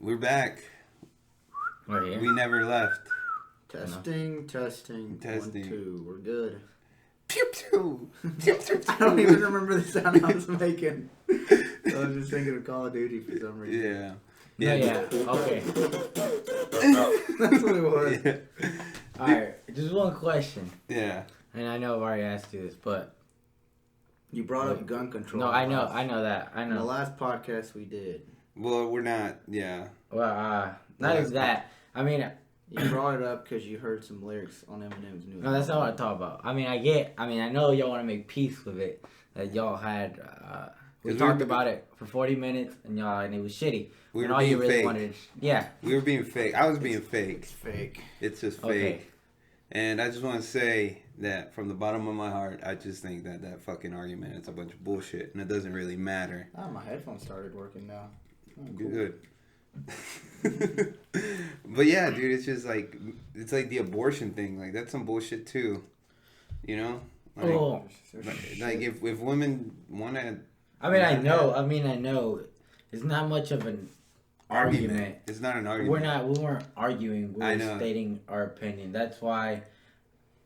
We're back. We're here. We never left. Testing. 1, 2. We're good. Pew pew. Pew, pew, I don't even remember the sound I was making. I was just thinking of Call of Duty for some reason. Yeah. Yeah. Okay. That's what it was. Yeah. All right. Just one question, Yeah. and I know I've already asked you this, but You brought up gun control. no, I know that. I In the know. last podcast we did, Well, we're not. Yeah. Well, not as that. I mean, you brought it up because you heard some lyrics on Eminem's new. no, that's not what I talk about. I mean, I know y'all want to make peace with it. That y'all had. We 'Cause talked we're- about it for 40 minutes, and it was shitty. We and were all you being really fake. wanted, yeah. We were being fake. I was being fake. It's fake. It's just fake. Okay. And I just want to say that from the bottom of my heart, I just think that fucking argument is a bunch of bullshit, and it doesn't really matter. Oh, my headphones started working now. Oh, cool. Good. But yeah, dude, it's just like the abortion thing. Like that's some bullshit too. You know? Like, Oh. like if women want to I mean, I know. It's not much of an argument. It's not an argument. We weren't arguing. We I were know. stating our opinion. That's why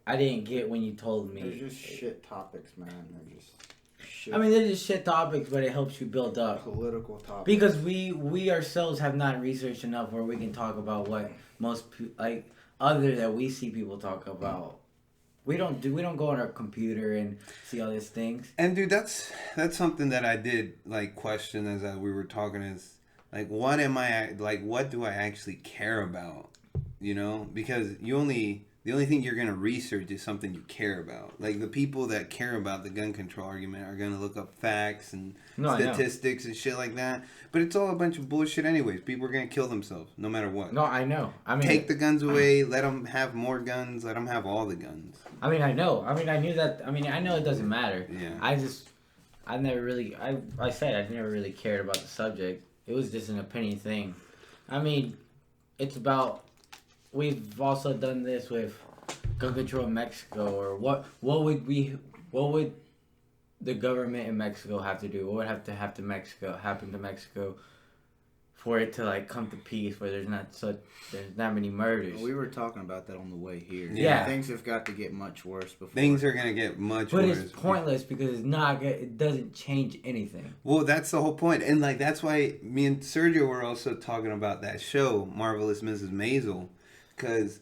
I didn't get when you told me. They're just shit topics, man. They're just shit. I mean, they're just shit topics, but it helps you build up. Political topics. Because we ourselves have not researched enough where we can talk about what other that we see people talk about. We don't go on our computer and see all these things. And dude, that's something that I did like question as we were talking is like what do I actually care about? You know? Because the only thing you're gonna research is something you care about. Like the people that care about the gun control argument are gonna look up facts and statistics and shit like that. But it's all a bunch of bullshit anyways. People are gonna kill themselves no matter what. No, I know. I mean, take the guns away. Let them have more guns. Let them have all the guns. I mean, I know. I mean, I knew that. I mean, I know it doesn't matter. Yeah. I never really. I said I never really cared about the subject. It was just an opinion thing. I mean, it's about. We've also done this with gun control in Mexico, or what would the government in Mexico have to do? What would have to happen to Mexico for it to like come to peace, where there's not many murders? We were talking about that on the way here. Yeah. Things have got to get much worse before. Things are gonna get much But worse. it's pointless because it doesn't change anything. Well, that's the whole point, and like that's why me and Sergio were also talking about that show, Marvelous Mrs. Maisel, because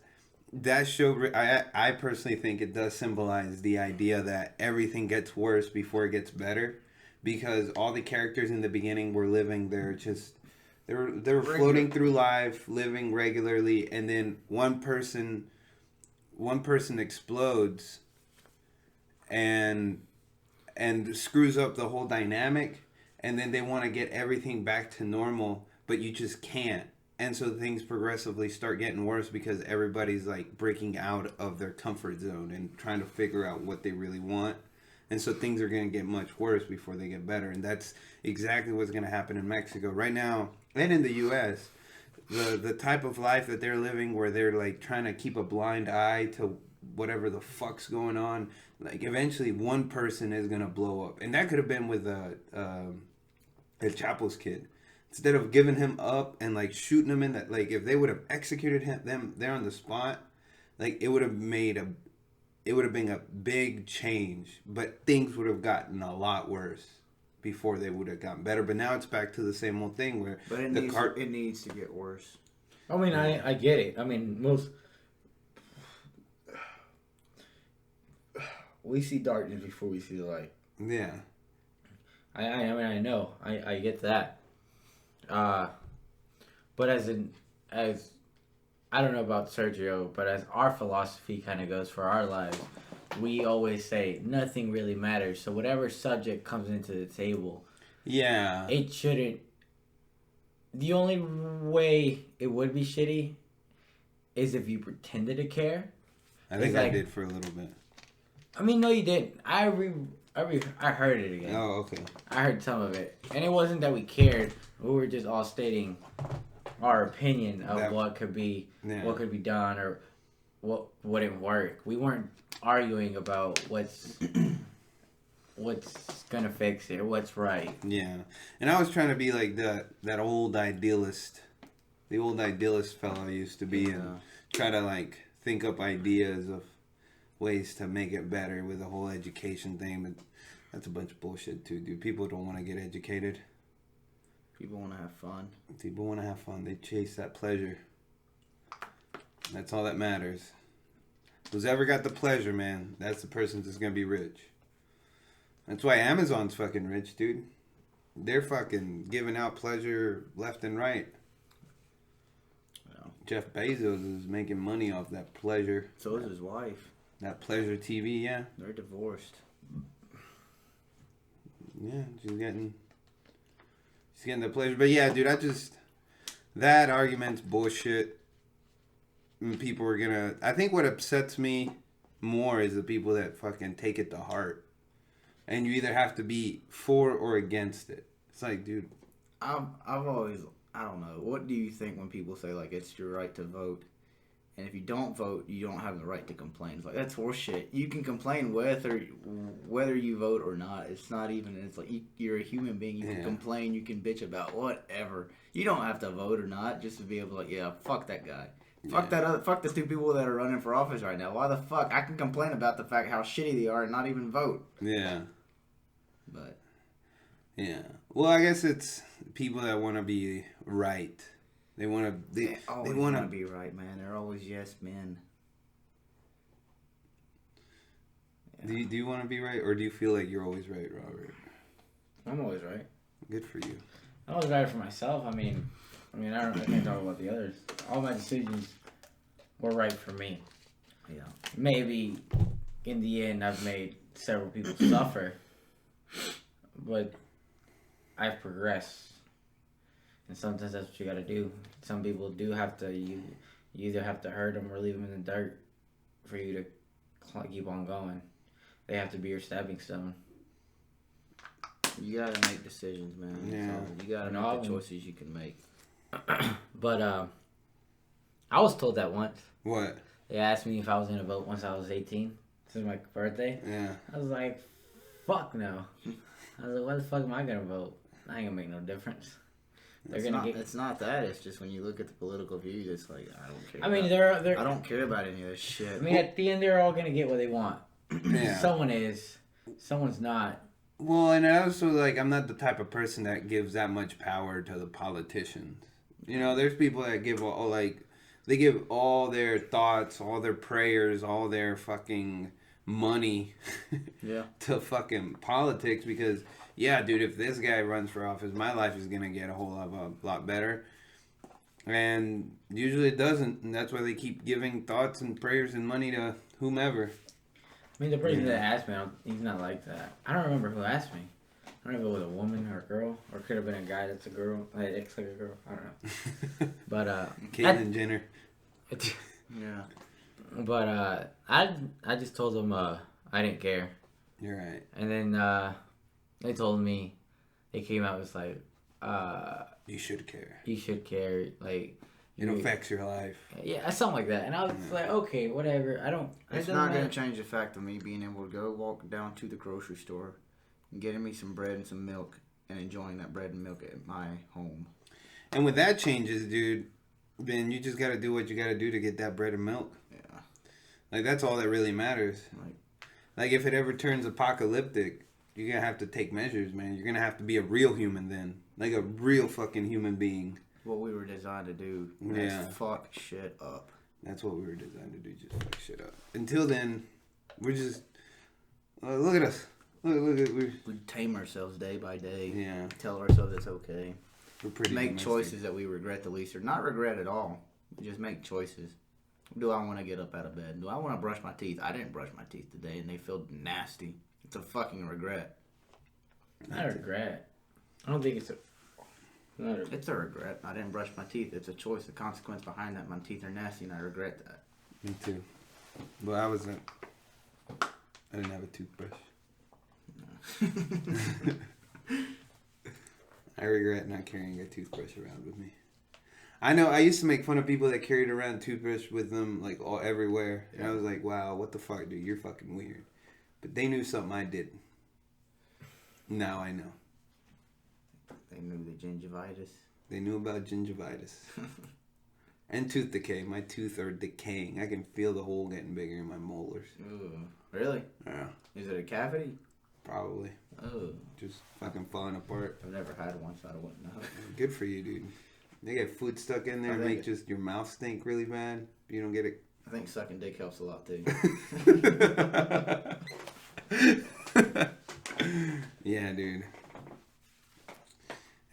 that show, I personally think it does symbolize the idea that everything gets worse before it gets better, because all the characters in the beginning were living they were floating through life, living regularly, and then one person explodes and screws up the whole dynamic, and then they want to get everything back to normal, but you just can't. And so things progressively start getting worse because everybody's like breaking out of their comfort zone and trying to figure out what they really want. And so things are going to get much worse before they get better. And that's exactly what's going to happen in Mexico right now and in the U.S. The type of life that they're living, where they're like trying to keep a blind eye to whatever the fuck's going on. Like eventually one person is going to blow up. And that could have been with El Chapo's kid. Instead of giving him up and like shooting him in that, like if they would have executed them there on the spot, like it would have been a big change, but things would have gotten a lot worse before they would have gotten better. But now it's back to the same old thing where it needs to get worse. I mean, I get it. I mean, we see darkness before we see the light. Yeah. I mean, I know. I get that. But as I don't know about Sergio, but as our philosophy kind of goes for our lives, we always say nothing really matters. So whatever subject comes into the table, yeah, it shouldn't. The only way it would be shitty is if you pretended to care. I think I did for a little bit. I mean, no, you didn't. I heard it again. Oh, okay. I heard some of it, and it wasn't that we cared. We were just all stating our opinion of what could be done or what wouldn't work. We weren't arguing about what's gonna fix it or what's right. Yeah, and I was trying to be like that old idealist the old idealist fellow I used to be, and try to like think up ideas of ways to make it better with the whole education thing. But that's a bunch of bullshit too, dude. People don't want to get educated. People want to have fun. People want to have fun. They chase that pleasure. That's all that matters. Who's ever got the pleasure, man, that's the person that's gonna be rich. That's why Amazon's fucking rich, dude. They're fucking giving out pleasure left and right. Yeah. Jeff Bezos is making money off that pleasure. So is his wife. That pleasure TV, yeah. They're divorced. Yeah, she's getting the pleasure. But yeah, dude, that argument's bullshit. And people are gonna, I think what upsets me more is the people that fucking take it to heart. And you either have to be for or against it. It's like, dude. I've always, I don't know. What do you think when people say like it's your right to vote, and if you don't vote, you don't have the right to complain? It's like that's horseshit. You can complain whether you vote or not. It's not even. It's like you're a human being. You can complain. You can bitch about whatever. You don't have to vote or not just to be able to like, yeah, fuck that guy. Fuck that other. Fuck the two people that are running for office right now. Why the fuck? I can complain about the fact how shitty they are and not even vote. Yeah. But. Yeah. Well, I guess it's people that want to be right. They want to. They want to be right, man. They're always yes men. Yeah. Do you want to be right, or do you feel like you're always right, Robert? I'm always right. Good for you. I'm always right for myself. I mean, I can't talk about the others. All my decisions were right for me. Yeah. Maybe in the end, I've made several people suffer, but I've progressed. And sometimes that's what you gotta do. Some people do have to, you either have to hurt them or leave them in the dirt for you to keep on going. They have to be your stepping stone. You gotta make decisions, man. Yeah. You gotta make the choices you can make. But I was told that once. What? They asked me if I was gonna vote once I was 18. This is my birthday. Yeah. I was like, fuck no. I was like, why the fuck am I gonna vote? I ain't gonna make no difference. It's not that. It's just when you look at the political views, it's like I don't care. I mean, I don't care about any of this shit. I mean, at the end, they're all gonna get what they want. Yeah. Someone is. Someone's not. Well, and I also like I'm not the type of person that gives that much power to the politicians. You know, there's people that give they give all their thoughts, all their prayers, all their fucking money yeah. to fucking politics because yeah, dude, if this guy runs for office, my life is gonna get a lot better. And usually it doesn't, and that's why they keep giving thoughts and prayers and money to whomever. I mean, the person that asked me, he's not like that. I don't remember who asked me. I don't know if it was a woman or a girl, or it could have been a guy that's a girl, looks like a girl. I don't know. But Caitlyn Jenner. Yeah. But I just told them I didn't care. You're right. And then they told me, they came out with like, you should care. You should care, like. It affects your life. Yeah, something like that. And I was like, okay, whatever. It's not going to change the fact of me being able to go walk down to the grocery store, and getting me some bread and some milk, and enjoying that bread and milk at my home. And when that changes, dude, then you just got to do what you got to do to get that bread and milk. Yeah. Like, that's all that really matters. Like if it ever turns apocalyptic, you're going to have to take measures, man. You're going to have to be a real human then. Like a real fucking human being. What we were designed to do is fuck shit up. That's what we were designed to do, just fuck shit up. Until then, we're just... look at us. Look at... We tame ourselves day by day. Yeah. Tell ourselves it's okay. We're pretty Make domestic. choices that we regret the least. Or not regret at all. Just make choices. Do I want to get up out of bed? Do I want to brush my teeth? I didn't brush my teeth today and they feel nasty. It's a fucking regret. Not a regret. I don't think it's a... It's a regret. I didn't brush my teeth. It's a choice. The consequence behind that, my teeth are nasty, and I regret that. Me too. But I didn't have a toothbrush. I regret not carrying a toothbrush around with me. I know. I used to make fun of people that carried around a toothbrush with them like all everywhere, and I was like, "Wow, what the fuck, dude? You're fucking weird." But they knew something I didn't. Now I know. They knew the gingivitis. They knew about gingivitis. And tooth decay. My teeth are decaying. I can feel the hole getting bigger in my molars. Ooh, really? Yeah, Is it a cavity? probably. Oh, Just fucking falling apart. I've never had one, so I wouldn't know. Good for you, dude. They get food stuck in there I and think make just your mouth stink really bad. You don't get it. I think sucking dick helps a lot too. Yeah, dude.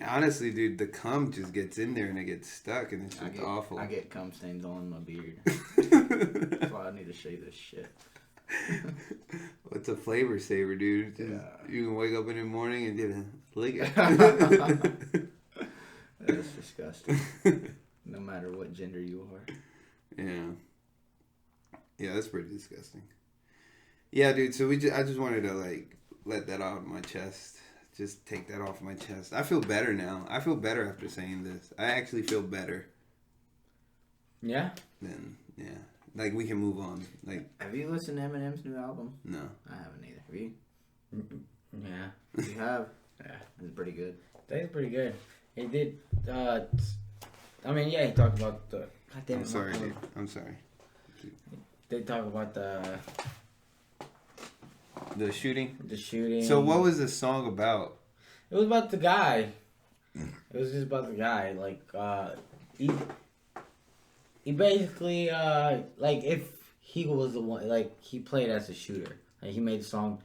Honestly, dude, the cum just gets in there and it gets stuck and it's just awful. I get cum stains on my beard. That's why I need to shave this shit. What's a flavor saver, dude? Just, Yeah. You can wake up in the morning and just lick it. That's disgusting. No matter what gender you are. Yeah. Yeah, that's pretty disgusting. Yeah, dude, so I just wanted to, like, let that off my chest. Just take that off my chest. I feel better now. I feel better after saying this. I actually feel better. Yeah? Then, yeah. Like, we can move on. Like, Have you listened to Eminem's new album? no. I haven't either. Have you? Yeah. You have? Yeah. It's pretty good. That's pretty good. He did, I mean, yeah, he talked about the... God damn I'm it, sorry, my- dude. I'm sorry. They talk about the The shooting? shooting. So, what was the song about? It was about the guy. It was just about the guy. Like, he basically, like, if he was the one, like, he played as a shooter. Like, he made the song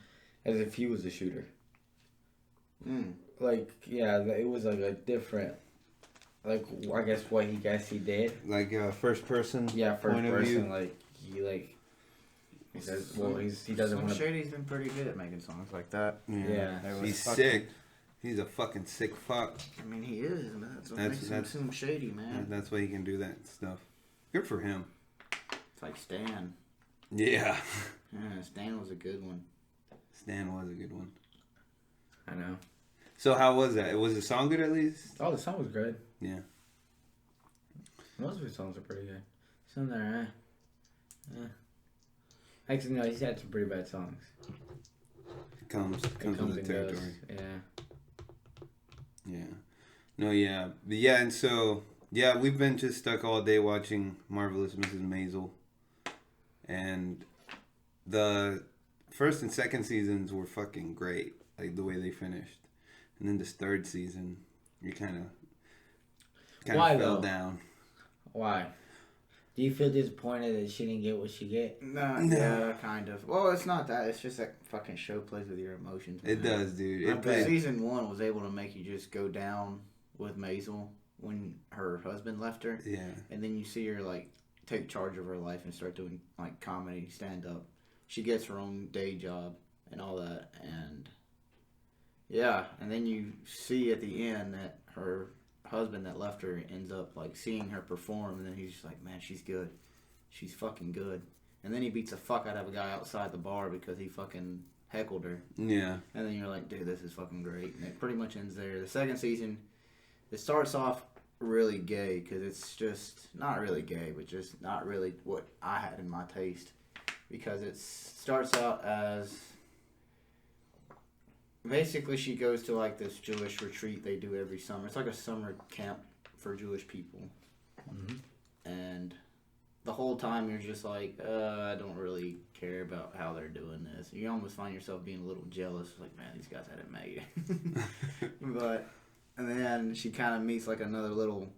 as if he was the shooter. Mm. Like, yeah, it was like a different, like, I guess what he did. Like, first person? Yeah, first point of view? person, like, he says, well, he doesn't Slim want to. Shady's been pretty good at making songs like that. Yeah. There was He's fucking- sick. He's a fucking sick fuck. I mean, he is, man. That's what That's- makes him Slim Shady, man. That's why he can do that stuff. Good for him. It's like Stan. Yeah. Yeah, Stan was a good one. Stan was a good one. I know. So how was that? Was the song good at least? Oh, the song was good. Yeah. Most of his songs are pretty good. Some there, yeah. Actually, no, he's had some pretty bad songs. It comes with the and goes. territory. Yeah. Yeah. No, yeah. But yeah, and so, yeah, we've been just stuck all day watching Marvelous Mrs. Maisel. And the first and second seasons were fucking great. Like, the way they finished. And then this third season, you kind of Why, fell though? down. Why? Do you feel disappointed that she didn't get what she get? No, No. yeah, kind of. Well, it's not that. It's just that fucking show plays with your emotions. It man. does, dude. I It bet. plays. Season 1 was able to make you just go down with Maisel when her husband left her. Yeah. And then you see her, like, take charge of her life and start doing, like, comedy, stand-up. She gets her own day job and all that. And, yeah. And then you see at the end that her husband that left her ends up, like, seeing her perform. And then he's just like, man, she's good. She's fucking good. And then he beats the fuck out of a guy outside the bar because he fucking heckled her. Yeah. And then you're like, dude, this is fucking great. And it pretty much ends there. The second season, it starts off really gay because it's just not really gay, but just not really what I had in my taste. Because it starts out as basically she goes to like this Jewish retreat they do every summer. It's like a summer camp for Jewish people. Mm-hmm. And the whole time you're just like, I don't really care about how they're doing this. You almost find yourself being a little jealous, like, man, these guys had it made. But, and then she kind of meets like another little,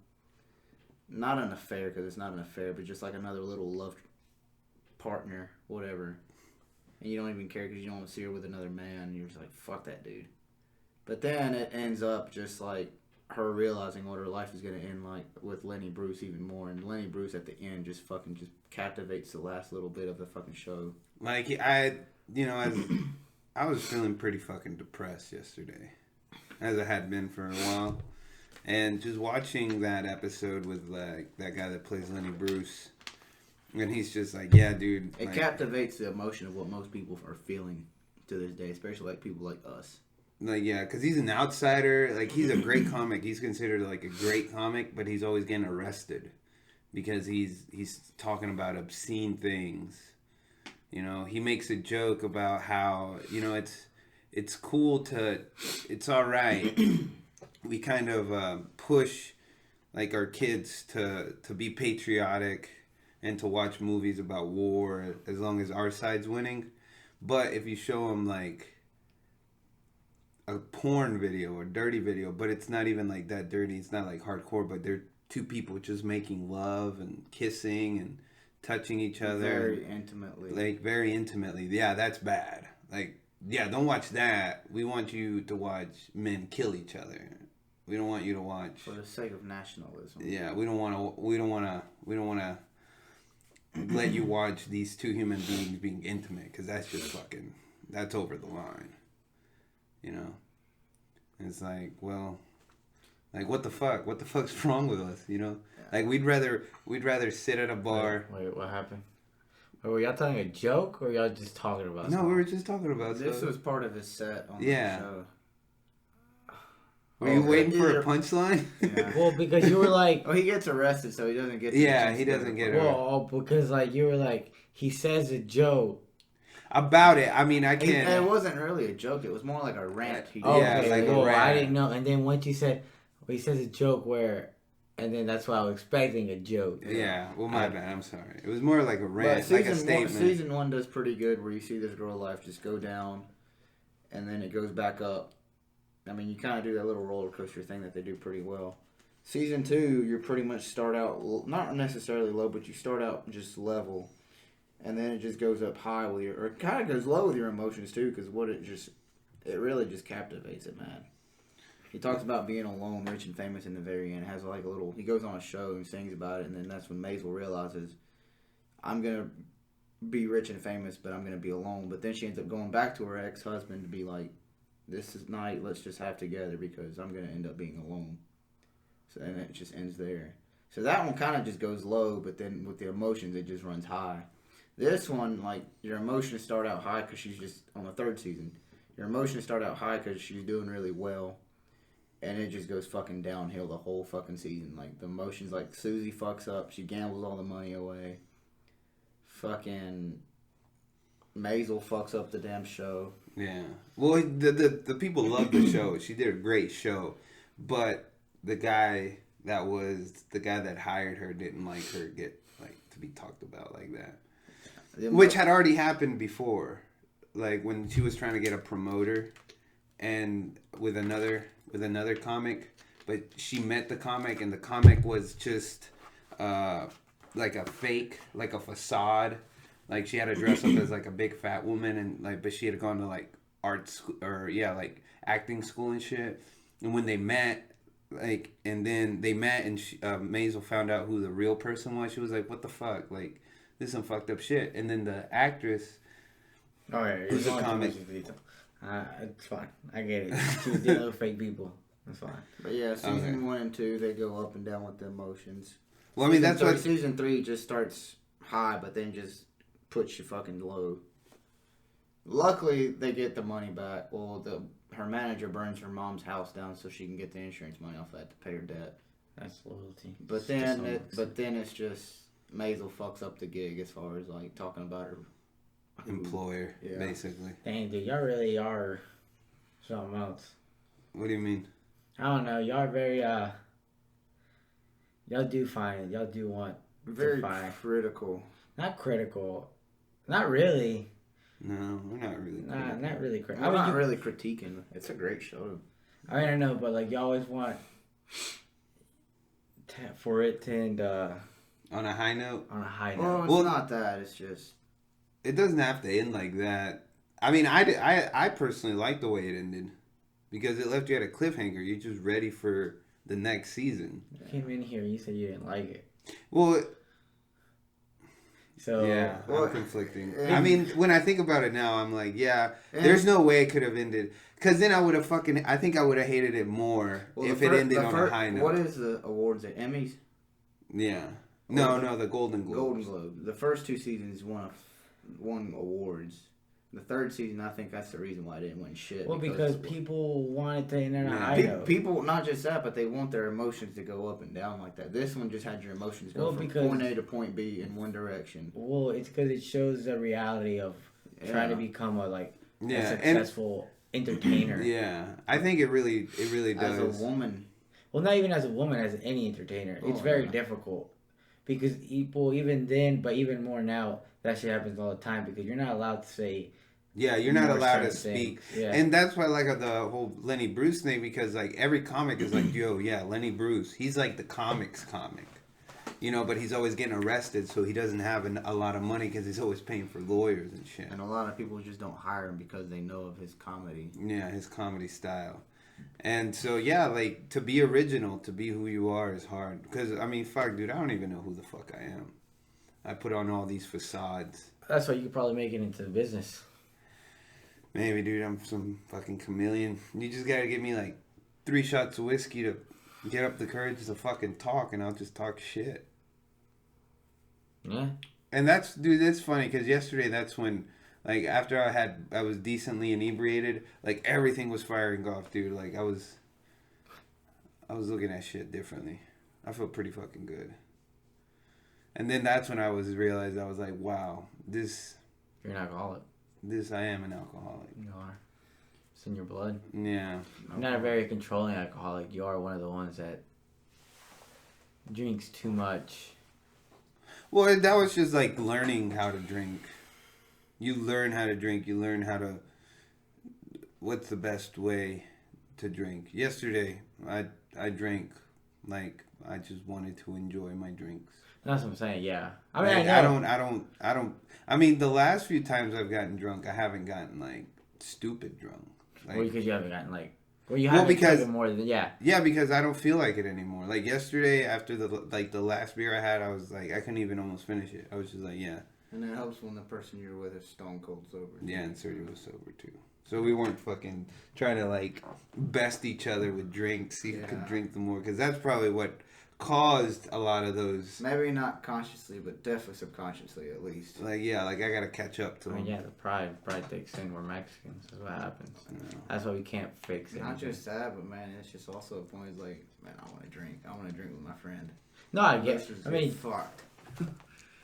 not an affair, because it's not an affair, but just like another little love partner, whatever. And you don't even care because you don't want to see her with another man. You're just like, fuck that dude. But then it ends up just like her realizing what her life is going to end like with Lenny Bruce even more. And Lenny Bruce at the end just fucking just captivates the last little bit of the fucking show. Like, I was feeling pretty fucking depressed yesterday, as I had been for a while. And just watching that episode with, like, that guy that plays Lenny Bruce, and he's just like, yeah, dude. It like, captivates the emotion of what most people are feeling to this day, especially like people like us. Like, yeah, because he's an outsider. Like, he's a great comic. He's considered, like, a great comic, but he's always getting arrested because he's talking about obscene things. You know, he makes a joke about how, you know, it's cool to, it's all right. We kind of push like our kids to be patriotic and to watch movies about war as long as our side's winning. But if you show them like a porn video or dirty video, but it's not even like that dirty, it's not like hardcore, but they're two people just making love and kissing and touching each other very intimately. like very intimately. Yeah, that's bad. Like, yeah, don't watch that. We want you to watch men kill each other. We don't want you to watch For the sake of nationalism. Yeah, we don't want to let you watch these two human beings being intimate, because that's just fucking, that's over the line, you know. And it's like, well, like what the fuck's wrong with us, you know? Yeah. Like we'd rather sit at a bar. Wait, what happened? Were y'all telling a joke, or y'all just talking about? No, something? we were just talking about This stuff. was part of his set on Yeah. the show. Were you waiting for either- a punchline? Yeah. Well, because you were like, Oh, he gets arrested, so he doesn't get. Yeah, chance he to go doesn't to get court. well, because like you were like, he says a joke. About it. I mean, I It can't. wasn't really a joke. It was more like a rant. He did. Yeah, Okay, like a well, I rant. didn't know. And then once you said, well, he says a joke where, and then that's why I was expecting a joke. Yeah, well, my bad. I'm sorry. It was more like a But rant, like a statement. season one does pretty good, where you see this girl life just go down, and then it goes back up. I mean, you kind of do that little roller coaster thing that they do pretty well. Season two, you pretty much start out not necessarily low, but you start out just level, and then it just goes up high with your, or it kind of goes low with your emotions too, because it really just captivates it, man. He talks about being alone, rich and famous in the very end. Has like a little, he goes on a show and sings about it, and then that's when Maisel realizes, I'm gonna be rich and famous, but I'm gonna be alone. But then she ends up going back to her ex-husband to be like, this is night, let's just have together because I'm gonna end up being alone. So and it just ends there. So that one kind of just goes low, but then with the emotions, it just runs high. This one, like, your emotions start out high because she's just on the third season. Your emotions start out high because she's doing really well, and it just goes fucking downhill the whole fucking season. Like, the emotions, like, Susie fucks up, she gambles all the money away. Fucking Maisel fucks up the damn show. Yeah. Well, the people loved the show. She did a great show, but the guy that hired her didn't like her get like to be talked about like that, which had already happened before, like when she was trying to get a promoter, and with another comic, but she met the comic, and the comic was just like a fake, like a facade. Like she had to dress up as like a big fat woman, and like, but she had gone to like art school or like acting school and shit. And when they met, like, and then they met, and Maisel found out who the real person was. She was like, "What the fuck? Like, this is some fucked up shit." And then the actress, Oh yeah, Who's you're a going too comic? much into detail. It's fine. I get it. She was dealing with fake people. That's fine. But yeah, season Okay. 1 and 2, they go up and down with the emotions. well, I mean, that's what. Season 3 just starts high, but then just puts you fucking low. Luckily, they get the money back. Well, her manager burns her mom's house down so she can get the insurance money off that to pay her debt. That's loyalty. But then it's just Maisel fucks up the gig as far as like talking about her Employer, Yeah. basically. Dang, dude, y'all really are something else. What do you mean? I don't know. Y'all are very y'all do want very fine. critical. not critical, not really. No, we're not really. Not really I'm critical. not really critiquing. It's a great show. I mean, I know, but like you always want for it to end On a high note, on a high Well, note. it's Well- not that. It's just it doesn't have to end like that. I mean, I personally like the way it ended because it left you at a cliffhanger. You're just ready for the next season. You came in here, you said you didn't like it. Well, So yeah, Well, I'm conflicting. and- I mean, when I think about it now, I'm like, yeah, and- there's no way it could have ended. Because then I would have I think I would have hated it more well, if the it fir- ended the on fir- a high note. What is the awards? The Emmys, Yeah. No, the Golden Globes. Golden Globe. The first 2 seasons won awards. The third season, I think that's the reason why I didn't win shit. well, because people wanted to end on a Yeah. high note. People, not just that, but they want their emotions to go up and down like that. This one just had your emotions go Well, from because- point A to point B in one direction. Well, it's because it shows the reality of trying to Yeah. become a Yeah, and successful entertainer. yeah, I think it really As does. a woman, well, not even as a woman, as any entertainer, it's very difficult because people even then, but even more now, that shit happens all the time because you're not allowed to say. Yeah, you're not more allowed to certain speak. things. Yeah. And that's why I like the whole Lenny Bruce thing, because like every comic is like, yo, yeah, Lenny Bruce. He's like the comics comic. You know, but he's always getting arrested, so he doesn't have a lot of money because he's always paying for lawyers and shit. And a lot of people just don't hire him because they know of his comedy. Yeah, his comedy style. And so, yeah, like, to be original, to be who you are is hard. Because, I mean, fuck, dude, I don't even know who the fuck I am. I put on all these facades. That's why you could probably make it into the business. Maybe, dude, I'm some fucking chameleon. You just gotta give me, like, 3 shots of whiskey to get up the courage to fucking talk, and I'll just talk shit. Yeah. And that's, dude, that's funny, because yesterday, that's when, like, after I was decently inebriated, like, everything was firing off, dude. Like, I was looking at shit differently. I felt pretty fucking good. And then that's when I realized, I was like, wow, You're an alcoholic. I am an alcoholic. You are. It's in your blood. Yeah. You're not a very controlling alcoholic. You are one of the ones that drinks too much. Well, that was just like learning how to drink. You learn how to drink. You learn what's the best way to drink. Yesterday, I drank like I just wanted to enjoy my drinks. That's what I'm saying. Yeah. I mean, Like, I know. I don't. I mean, the last few times I've gotten drunk, I haven't gotten like stupid drunk. Like, Well, because you haven't gotten like. Well, you haven't because- taken more than yeah, because I don't feel like it anymore. Like yesterday, after the last beer I had, I was like, I couldn't even almost finish it. I was just like, yeah. And it helps when the person you're with is stone cold sober. Yeah, and Sergio was sober too. So we weren't fucking trying to like best each other with drinks, see who could drink the more, because that's probably what caused a lot of those. Maybe not consciously, but definitely subconsciously at least. Like, yeah, like I gotta catch up to I mean, them. yeah, the pride takes in. We're Mexicans. That's what happens. That's why we can't fix it. Not just that, but man, it's just also a point. It's like, man, I want to drink. I want to drink with my friend. No, I Let's get. just I get mean, fucked.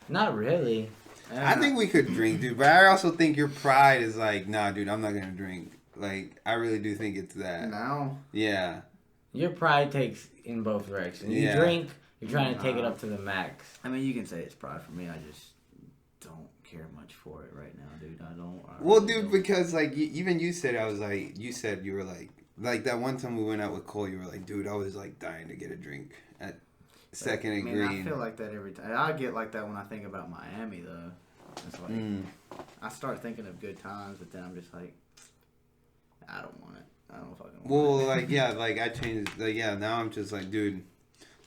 not really. I think we could drink, dude, but I also think your pride is like, nah, dude, I'm not gonna drink. Like, I really do think it's that. Now, Yeah. Your pride takes in both directions. You Yeah. drink, you're trying to take it up to the max. I mean, you can say it's pride for me. I just don't care much for it right now, dude. I don't. Well, really dude, don't. because like even you said, you said you were like that one time we went out with Cole, you were like, dude, I was like dying to get a drink at Second and Green. I feel like that every time. I get like that when I think about Miami, though. It's like I start thinking of good times, but then I'm just like, I don't want it. I don't fucking want Well, it. like yeah, like I changed. Like yeah, now I'm just like, dude,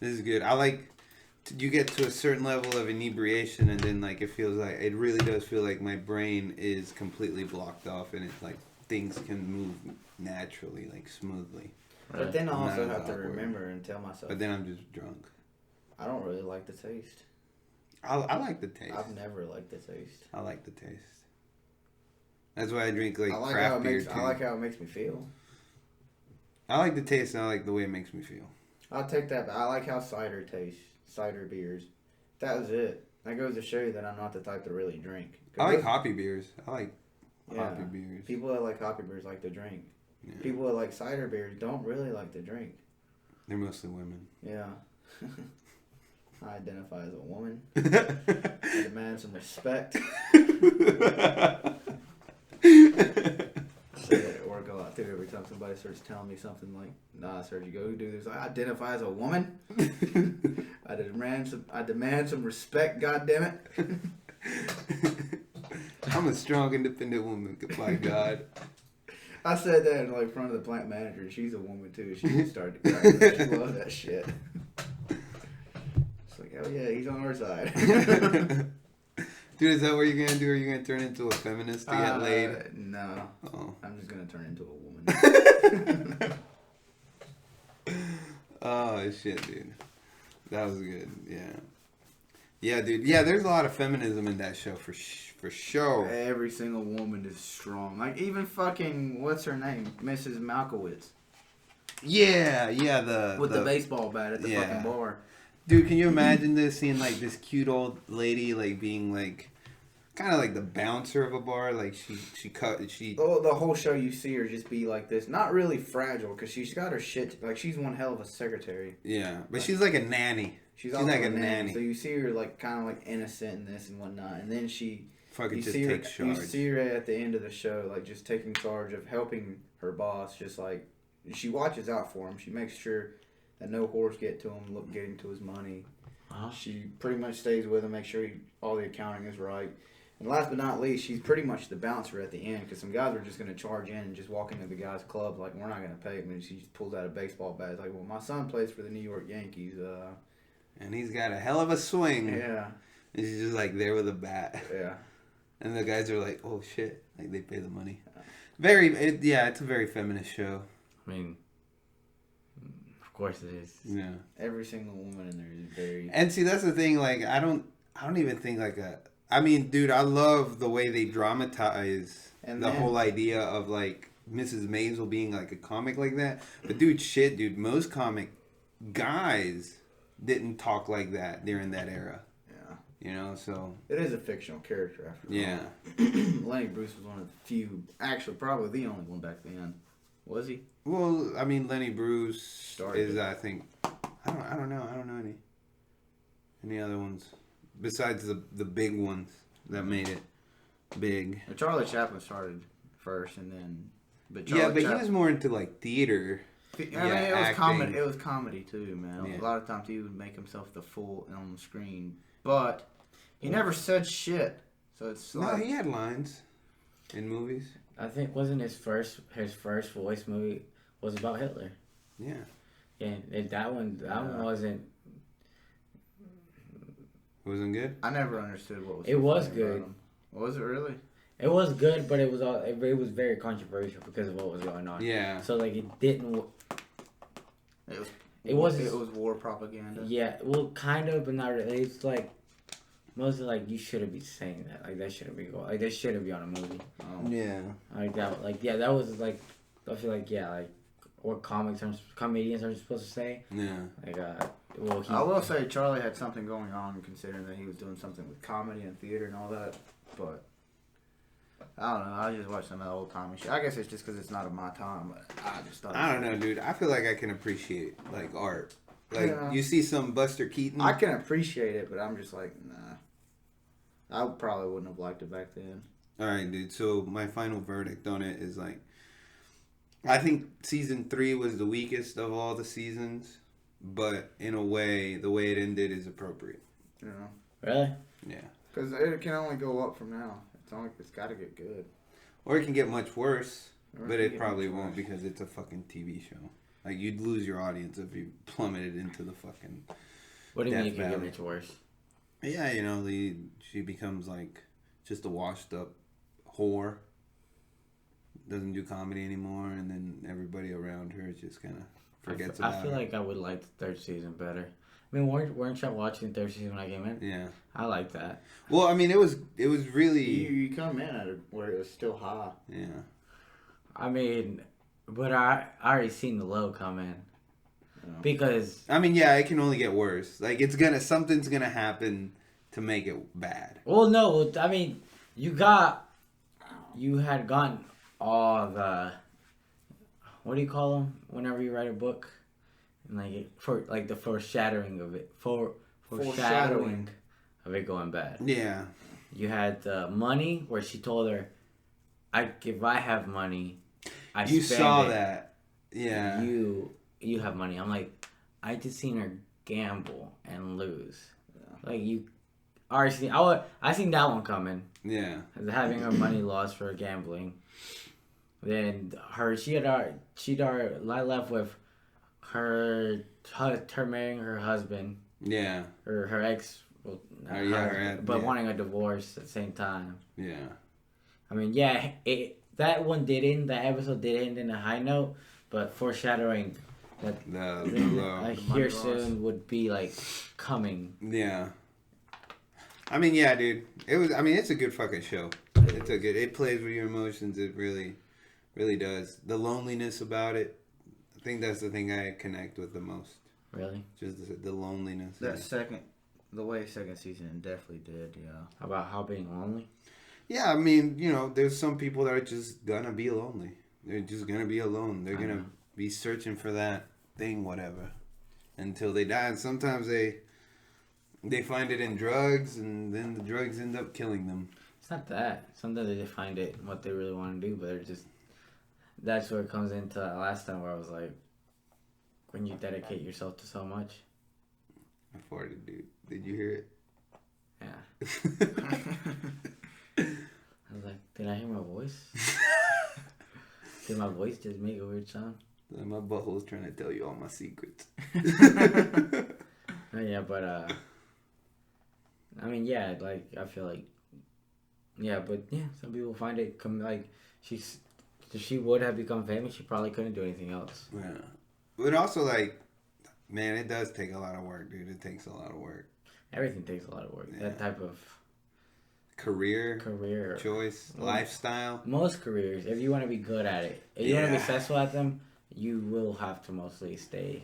this is good. I like. You get to a certain level of inebriation, and then like it feels like it really does feel like my brain is completely blocked off, and it's like things can move naturally, like smoothly. But then I Not also as have to awkward. remember and tell myself, But then I'm just drunk. I don't really like the taste. I like the taste. I've never liked the taste. I like the taste. That's why I drink like I like how craft it beer makes. too. I like how it makes me feel. I like the taste, and I like the way it makes me feel. I'll take that. But I like how cider tastes. Cider beers. That was it. That goes to show you that I'm not the type to really drink. I like hoppy beers. I like Yeah. hoppy beers. People that like hoppy beers like to drink. Yeah. People that like cider beers don't really like to drink. They're mostly women. Yeah. I identify as a woman. I demand some respect. I say that at work a lot too. Every time somebody starts telling me something like, "Nah, Sergio, go do this." I identify as a woman. I demand some respect. God damn it. I'm a strong, independent woman. By God. I said that in like front of the plant manager. She's a woman too. She just started to cry. She loves that shit. It's like, hell yeah, he's on our side. Dude, is that what you're gonna do? Are you gonna turn into a feminist to get laid? No. Oh. I'm just gonna turn into a woman. Oh shit, dude. That was good. Yeah. Yeah, dude. Yeah, there's a lot of feminism in that show for sure. Every single woman is strong. Like even fucking what's her name, Mrs. Malkowitz, Yeah, yeah. with the baseball bat at the yeah. fucking bar. Dude, can you imagine this seeing like this cute old lady like being like kind of like the bouncer of a bar. Like she The whole show you see her just be like this, not really fragile because she's got her shit. Like she's one hell of a secretary. yeah, but she's like a nanny. She's also like a nanny. So you see her like kind of like innocent in this and whatnot, and then she Fucking you just see her, takes you charge. see her at the end of the show like just taking charge of helping her boss. Just like she watches out for him. She makes sure that no whores get to him, getting to his money. She pretty much stays with him, makes sure all the accounting is right. And last but not least, she's pretty much the bouncer at the end because some guys were just going to charge in and just walk into the guy's club like, we're not going to pay him. And she just pulls out a baseball bat. It's like, well, my son plays for the New York Yankees. And he's got a hell of a swing. Yeah. And she's just like there with a bat. Yeah. And the guys are like, oh shit. Like they pay the money. It's a very feminist show. I mean, of course it is. Yeah. Every single woman in there is very. And see, that's the thing. Like, I don't even think like a. I mean, dude, I love the way they dramatize And the then- whole idea of like Mrs. Maisel being like a comic like that. But dude, most comic guys didn't talk like that during that era. Yeah. You know, so It is a fictional character after all. yeah. Lenny Bruce was one of the few, actually probably the only one back then. Was he? Well, I mean, Lenny Bruce Started is, it. I think, I don't know any other ones besides the big ones that made it big. Well, Charlie Chaplin started first, and then. But Yeah, but he was more into like theater. I mean, yeah, it was acting. comedy. It was comedy too, man. Yeah. A lot of times he would make himself the fool on the screen, but he never said shit. So it's No, like he had lines in movies. I think wasn't his first voice movie was about Hitler. Yeah. Yeah, that one wasn't. Wasn't good? I never understood what was. It so was funny about good. him. Was it really? It was good, but it was very controversial because of what was going on. Yeah. So like it didn't. It was war propaganda. Yeah, well, kind of, but not really. It's like mostly like you shouldn't be saying that. Like that shouldn't be going. Like that shouldn't be on a movie. Yeah. Like that. Like yeah, that was like. I feel like yeah, like what comedians are supposed to say. Yeah. Like well, I will say Charlie had something going on, considering that he was doing something with comedy and theater and all that. But I don't know. I just watched some of the old timey shit. I guess it's just because it's not of my time. But I just thought. I don't know, dude. I feel like I can appreciate like art. Like Yeah. you see some Buster Keaton. I can appreciate it, but I'm just like, nah. I probably wouldn't have liked it back then. All right, dude. So my final verdict on it is like, I think season 3 was the weakest of all the seasons, but in a way, the way it ended is appropriate. You know, really. Yeah. because it can only go up from now. It's got to get good. Or it can get much worse, Or but can it get probably much won't worse. because it's a fucking TV show. Like you'd lose your audience if you plummeted into the fucking. What do you mean it Death can get Valley. much worse? Yeah, you know, she becomes like just a washed up whore. Doesn't do comedy anymore, and then everybody around her just kind of forgets about I feel her. like I would like the third season better. I mean, weren't y'all watching the third season when I came in? Yeah. I like that. Well, I mean, it was really. You come in at it where it was still high. Yeah. I mean, but I already seen the low come in. Yeah. Because I mean, yeah, it can only get worse. Like something's gonna happen to make it bad. well, no, I mean, you had gotten all the what do you call them whenever you write a book, and like the foreshadowing of it, foreshadowing of it going bad. Yeah. You had the money where she told her, if I have money, I You spend saw it. that. Yeah. You have money. I'm like, I just seen her gamble and lose. Yeah. Like you already seen. I seen that one coming. Yeah. Having her money lost for gambling. Then she'd already left with her marrying her husband, Yeah. or her ex. Well, not Oh, yeah, husband, her- but yeah. wanting a divorce at the same time. Yeah. I mean, yeah, that one did end. That episode did end in a high note, but foreshadowing that The then, low. like The money here loss. soon would be like coming. Yeah. I mean, yeah, dude. It's a good fucking show. It plays with your emotions. It really, really does. The loneliness about it, I think that's the thing I connect with the most. Really, Just the loneliness. That second The way second season definitely did, yeah. About how being lonely. Yeah, I mean, there's some people that are just gonna be lonely. They're just gonna be alone. They're gonna be searching for that thing, whatever, until they die. And sometimes they find it in drugs, and then the drugs end up killing them. It's not that. Sometimes they just find it what they really want to do, but they're just. That's where it comes into that last time where I was like, when you dedicate yourself to so much. I farted, dude. Did you hear it? Yeah. I was like, did I hear my voice? Did my voice just make a weird sound? My butthole's trying to tell you all my secrets. Yeah, but I mean, yeah, like I feel like, yeah, but yeah, some people find it like if she would have become famous, she probably couldn't do anything else. Yeah, but also like, man, it does take a lot of work, dude. It takes a lot of work. Everything takes a lot of work. Yeah. That type of career choice, lifestyle. Most careers, if you want to be good at it, if you want to be successful at them, you will have to mostly stay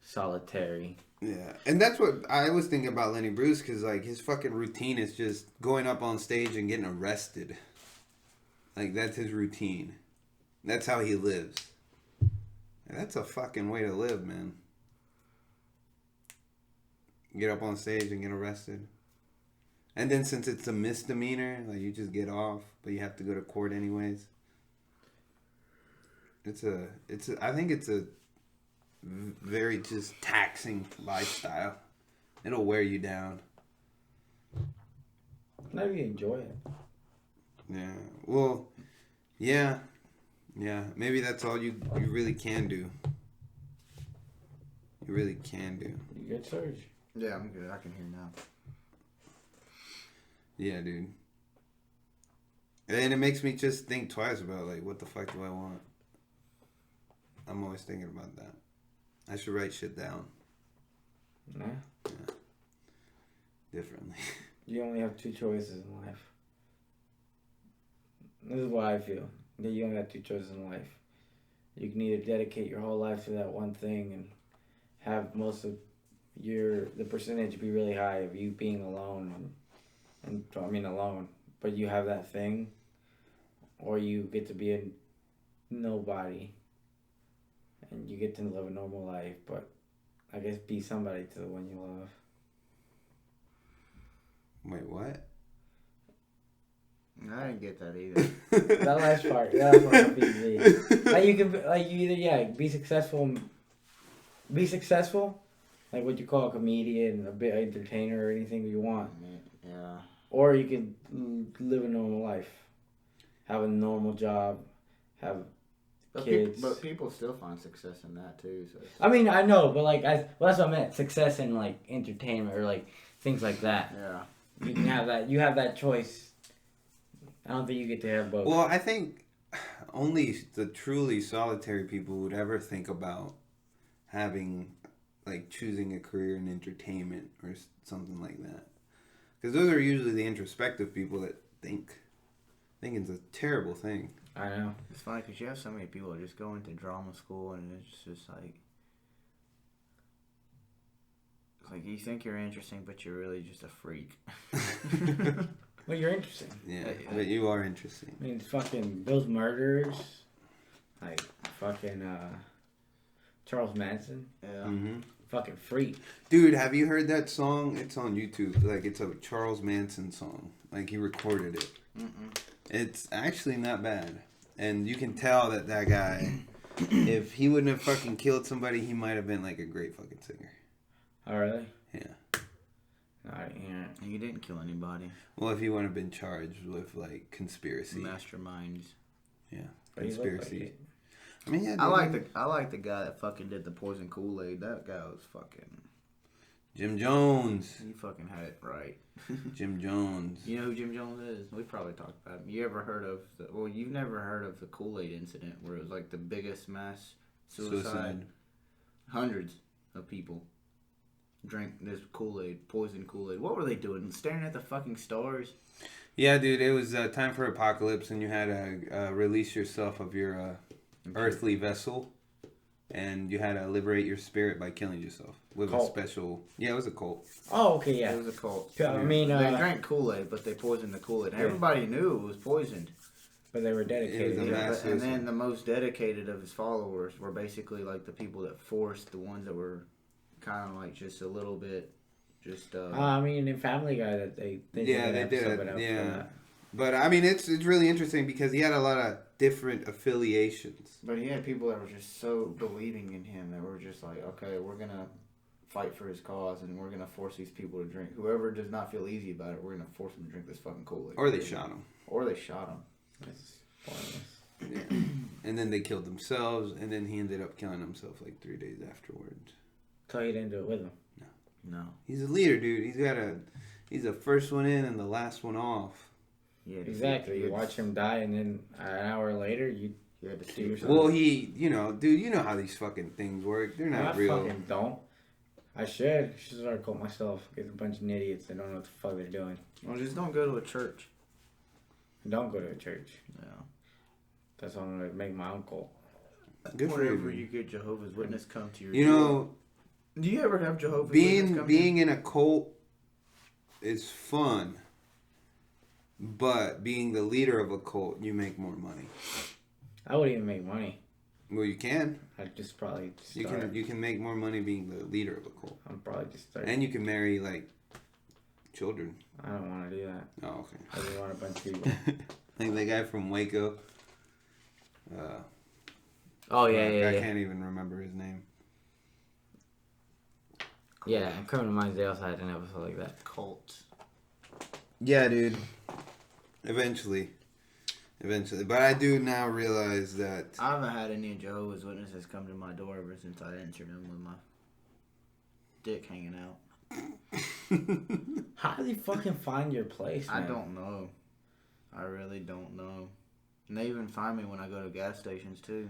solitary. Yeah, and that's what I was thinking about Lenny Bruce, because like his fucking routine is just going up on stage and getting arrested. Like that's his routine. That's how he lives. And that's a fucking way to live, man. Get up on stage and get arrested. And then since it's a misdemeanor, like you just get off, but you have to go to court anyways. I think it's a very just taxing lifestyle. It'll wear you down. Maybe enjoy it. Yeah. Well, yeah. Yeah. Maybe that's all you really can do. You really can do. You get surge. Yeah, I'm good. I can hear now. Yeah, dude. And it makes me just think twice about, like, what the fuck do I want? I'm always thinking about that. I should write shit down. Nah. Yeah. Differently. You only have two choices in life. This is what I feel. That you only have two choices in life. You can either dedicate your whole life to that one thing and have most of the percentage be really high of you being alone and alone, but you have that thing, or you get to be a nobody and you get to live a normal life, but I guess be somebody to the one you love. Wait, what? I didn't get that either. That last part would be me. Like you can, like you either be successful, like what you call a comedian, a bit entertainer, or anything you want. Yeah. Or you can live a normal life, have a normal job, have kids. But people still find success in that too. So I mean, I know, but like, that's what I meant. Success in like entertainment or like things like that. yeah. You can have that. You have that choice. I don't think you get to have both. Well, I think only the truly solitary people would ever think about having, like, choosing a career in entertainment or something like that. Because those are usually the introspective people that think it's a terrible thing. I know. It's funny because you have so many people that just go into drama school and it's just like you think you're interesting, but you're really just a freak. Well, you're interesting. Yeah, but you are interesting. I mean, fucking those murderers, like fucking Charles Manson. Yeah. Mm-hmm. Fucking freak. Dude, have you heard that song? It's on YouTube. Like, it's a Charles Manson song. Like, he recorded it. Mm-mm. It's actually not bad. And you can tell that guy, if he wouldn't have fucking killed somebody, he might have been, like, a great fucking singer. Oh, really? Yeah. Alright, yeah. He didn't kill anybody. Well, if he wouldn't have been charged with, like, conspiracy. Masterminds. Yeah. But he looked like Conspiracy. it. I mean, yeah. I like the guy that fucking did the poison Kool-Aid. That guy was fucking. Jim Jones. He fucking had it right. Jim Jones. You know who Jim Jones is? We probably talked about him. You ever heard of you've never heard of the Kool-Aid incident where it was like the biggest mass suicide. Hundreds of people drank this Kool-Aid, poison Kool-Aid. What were they doing? Staring at the fucking stars? Yeah, dude, it was time for apocalypse, and you had to release yourself of your earthly vessel and you had to liberate your spirit by killing yourself with Cult. a special. Yeah, it was a cult. Oh, okay, yeah. It was a cult. Yeah, I mean, they drank Kool-Aid, but they poisoned the Kool-Aid. Yeah. Everybody knew it was poisoned. but they were dedicated. It was a Yeah, mass and then suicide. the most dedicated of his followers were basically like the people that forced the ones that were kind of like just a little bit, just. I mean, in Family Guy, that they Yeah, an they did episode it, for yeah. that. But I mean, it's really interesting because he had a lot of different affiliations. But he had people that were just so believing in him that were just like, okay, we're gonna fight for his cause and we're gonna force these people to drink. Whoever does not feel easy about it, we're gonna force them to drink this fucking Kool-Aid. Or they shot him. Or they shot him. It's pointless. Yeah. And then they killed themselves, and then he ended up killing himself like 3 days afterwards. So he didn't do it with him. No. He's a leader, dude. He's the first one in and the last one off. Yeah. Exactly. You watch him die, and then an hour later, you. You had to see Well, yourself. Well, dude, you know how these fucking things work. They're not I real. fucking don't. I should. I should start a cult myself. Get a bunch of idiots that don't know what the fuck they're doing. Well, just don't go to a church. Don't go to a church. Yeah. That's what I'm gonna make my uncle. Good for Whenever you. you get Jehovah's Witness come to your You door. know, Do you ever have Jehovah's Witness come being in a cult is fun, but being the leader of a cult, you make more money. I wouldn't even make money. Well, you can. I'd just probably You start. can make more money being the leader of a cult, I'm probably just start. and you can marry like children. I don't want to do that. Oh, okay. I just want a bunch of people. Like the guy from Waco. Oh I yeah. can't even remember his name. Yeah, and Criminal Minds, they also had an episode like that. Cult. Yeah, dude. Eventually. But I do now realize that. I haven't had any Jehovah's Witnesses come to my door ever since I answered them with my dick hanging out. How do they fucking find your place, man? I don't know. I really don't know. And they even find me when I go to gas stations too.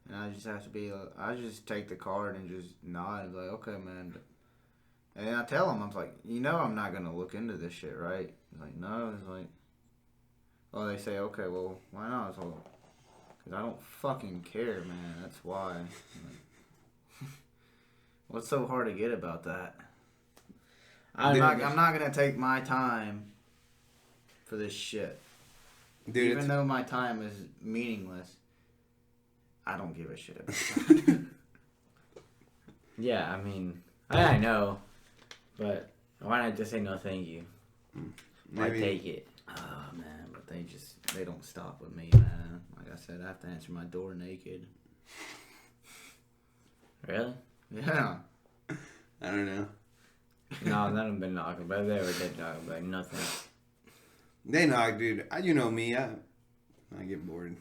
And I just have to be, I just take the card and just nod and be like, okay, man. And then I tell them, I'm like, you know, I'm not going to look into this shit, right? He's like, no. It's like, oh, they say, okay, well, why not? It's like, because I don't fucking care, man. That's why. I'm like, what's so hard to get about that? I'm not going to take my time for this shit. Dude, Even though my time is meaningless, I don't give a shit about that. Yeah, I mean, I know, but why not just say no, thank you? Why maybe. take it? Oh, man, but they don't stop with me, man. Like I said, I have to answer my door naked. Really? Yeah. I don't know. No, none of them been knocking, but they were dead knocking, but nothing. They knock, dude. You know me. I get bored.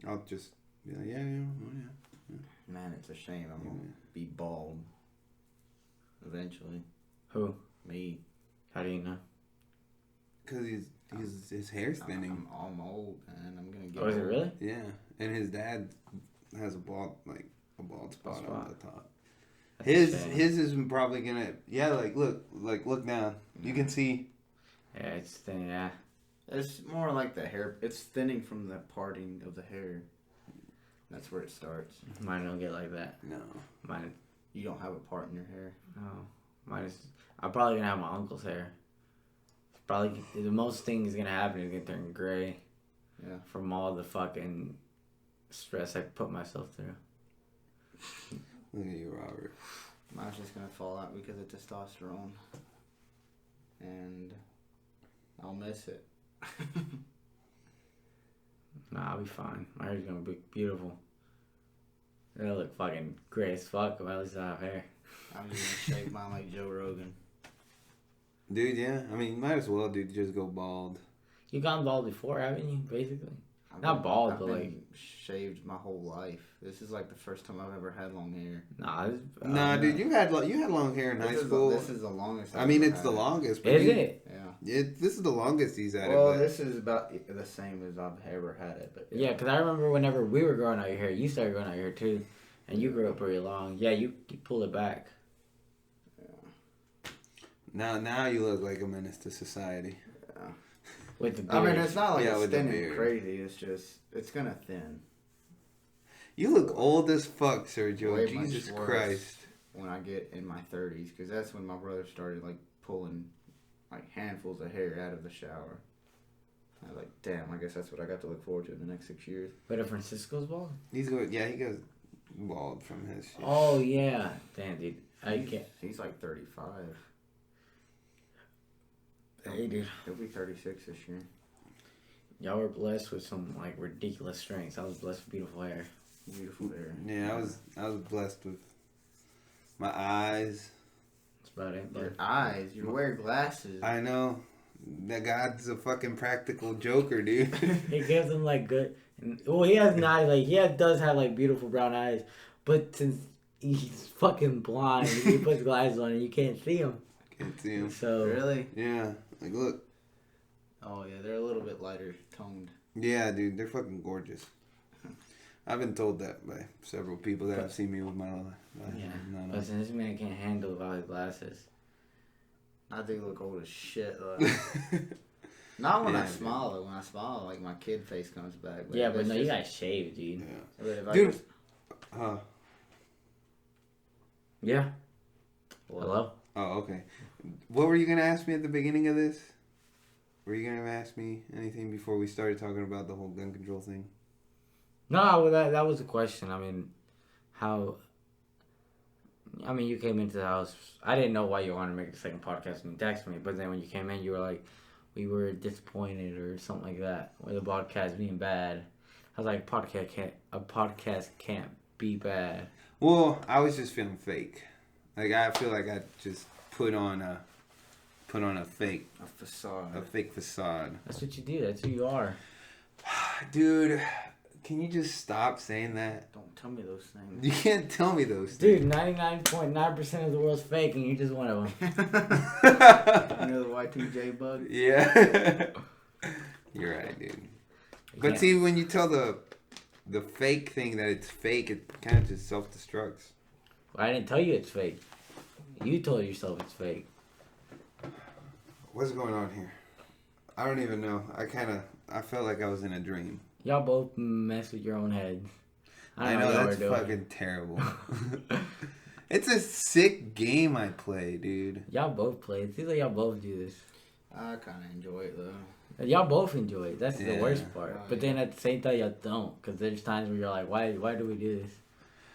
I'll just be like, yeah. Man, it's a shame I'm going to be bald. Eventually. Who? Me. How do you know? Because his hair's thinning. I'm old, man. I'm going to get Oh, is it old. really? Yeah, and his dad has a bald spot on spot. the top. That's a His shame. is probably gonna look down. You can see. Yeah, it's thin, yeah. It's more like the hair. It's thinning from the parting of the hair. That's where it starts. Mine don't get like that. No. Mine, You don't have a part in your hair. no. Mine is, I'm probably gonna have my uncle's hair. Probably, the most thing is gonna happen is gonna turn gray. Yeah. From all the fucking stress I put myself through. Look at you, Robert. Mine's just gonna fall out because of testosterone. And I'll miss it. Nah, I'll be fine. My hair's gonna be beautiful. It'll look fucking gray as fuck, but at least I have hair. I'm just gonna shave mine like Joe Rogan. Dude, yeah. I mean, might as well, dude. Just go bald. You gone bald before, haven't you? Basically. I've Not been- bald, I've but, been like- shaved my whole life. This is like the first time I've ever had long hair. Nah, it's, Nah, dude. You had long hair in high school. This is the longest. I mean, I've it's ever the had longest. But Is you- it? Yeah. This is the longest he's had Well, it. this is about the same as I've ever had it. But Yeah, because I remember whenever we were growing out your hair, you started growing out your hair too. And you grew up pretty long. Yeah, you pulled it back. Now you look like a menace to society. With the I beard. mean, it's not like Yeah, it's with the thinning beard. crazy. It's just it's gonna thin. You look old as fuck, Sergio. Way much Jesus worse. Christ. When I get in my 30s, because that's when my brother started like pulling like handfuls of hair out of the shower. I was like, damn, I guess that's what I got to look forward to in the next 6 years. But Francisco's bald? He's going. Yeah, he goes bald from his shit. Oh, yeah. Damn, dude. I can't. He's like 35. Hey, dude. He'll be 36 this year. Y'all were blessed with some, like, ridiculous strengths. I was blessed with beautiful hair. Beautiful hair. Yeah, I was blessed with my eyes. That's about it. Your But eyes. You wear glasses. I know. That God's a fucking practical joker, dude. he gives them, like, good. Well, he has eyes. Like, does have, like, beautiful brown eyes. But since he's fucking blind, he puts glasses on and you can't see him. Can't see him. So. Really? Yeah. Like, look. Oh, yeah. They're a little bit lighter toned. Yeah, dude. They're fucking gorgeous. I've been told that by several people that have seen me with my Yeah. no. Listen, this man can't handle without his glasses. I do look old as shit, though. Not when I Yeah, smile, though. When I smile, like, my kid face comes back. Yeah, but that's no, you just- got shaved, dude. Yeah. but if I Dude. just- Huh. Yeah. Hello? Oh, okay. What were you gonna ask me at the beginning of this? Were you gonna ask me anything before we started talking about the whole gun control thing? No, well, that was the question. I mean, how... I mean, you came into the house. I didn't know why you wanted to make a second podcast and you texted me. But then when you came in, you were like, we were disappointed or something like that. With the podcast being bad. I was like, a podcast can't be bad. Well, I was just feeling fake. Like I feel like I just put on a fake a facade. facade. That's what you do. That's who you are. Dude, can you just stop saying that? Don't tell me those things. You can't tell me those Dude, things. 99.9% of the world's fake and you're just one of them. You know the Y2J bug? Yeah. You're right, dude. But can't- see, when you tell the fake thing that it's fake, it kind of just self-destructs. I didn't tell you it's fake. You told yourself it's fake. What's going on here? I don't even know. I felt like I was in a dream. Y'all both mess with your own heads. I don't know what y'all that's were doing. fucking terrible. It's a sick game I play, dude. Y'all both play. It seems like y'all both do this. I kind of enjoy it, though. Y'all both enjoy it. That's Yeah. the worst part. Oh, But then at the same time, y'all don't. Because there's times where you're like, why do we do this?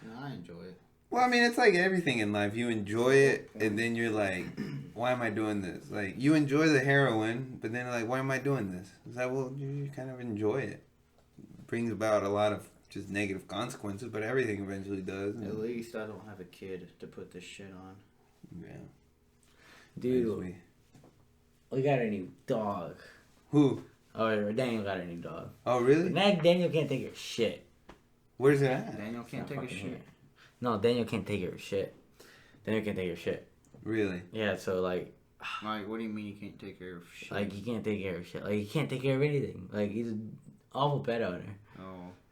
No, I enjoy it. Well, I mean, it's like everything in life. You enjoy it, and then you're like, why am I doing this? Like, you enjoy the heroin, but then you're like, why am I doing this? It's like, well, you kind of enjoy it. It brings about a lot of just negative consequences, but everything eventually does. At least I don't have a kid to put this shit on. Yeah. Dude, Basically. we got a new dog. Who? Oh, Daniel got a new dog. Oh, really? But now Daniel can't take her shit. Where's it at? Daniel can't Not take a fucking shit. here. No, Daniel can't take her shit. Daniel can't take her shit. Really? Yeah, so like, Like, what do you mean you can't take care of shit? like he can't take care of shit. Like he can't take care of anything. Like he's an awful pet owner. Oh.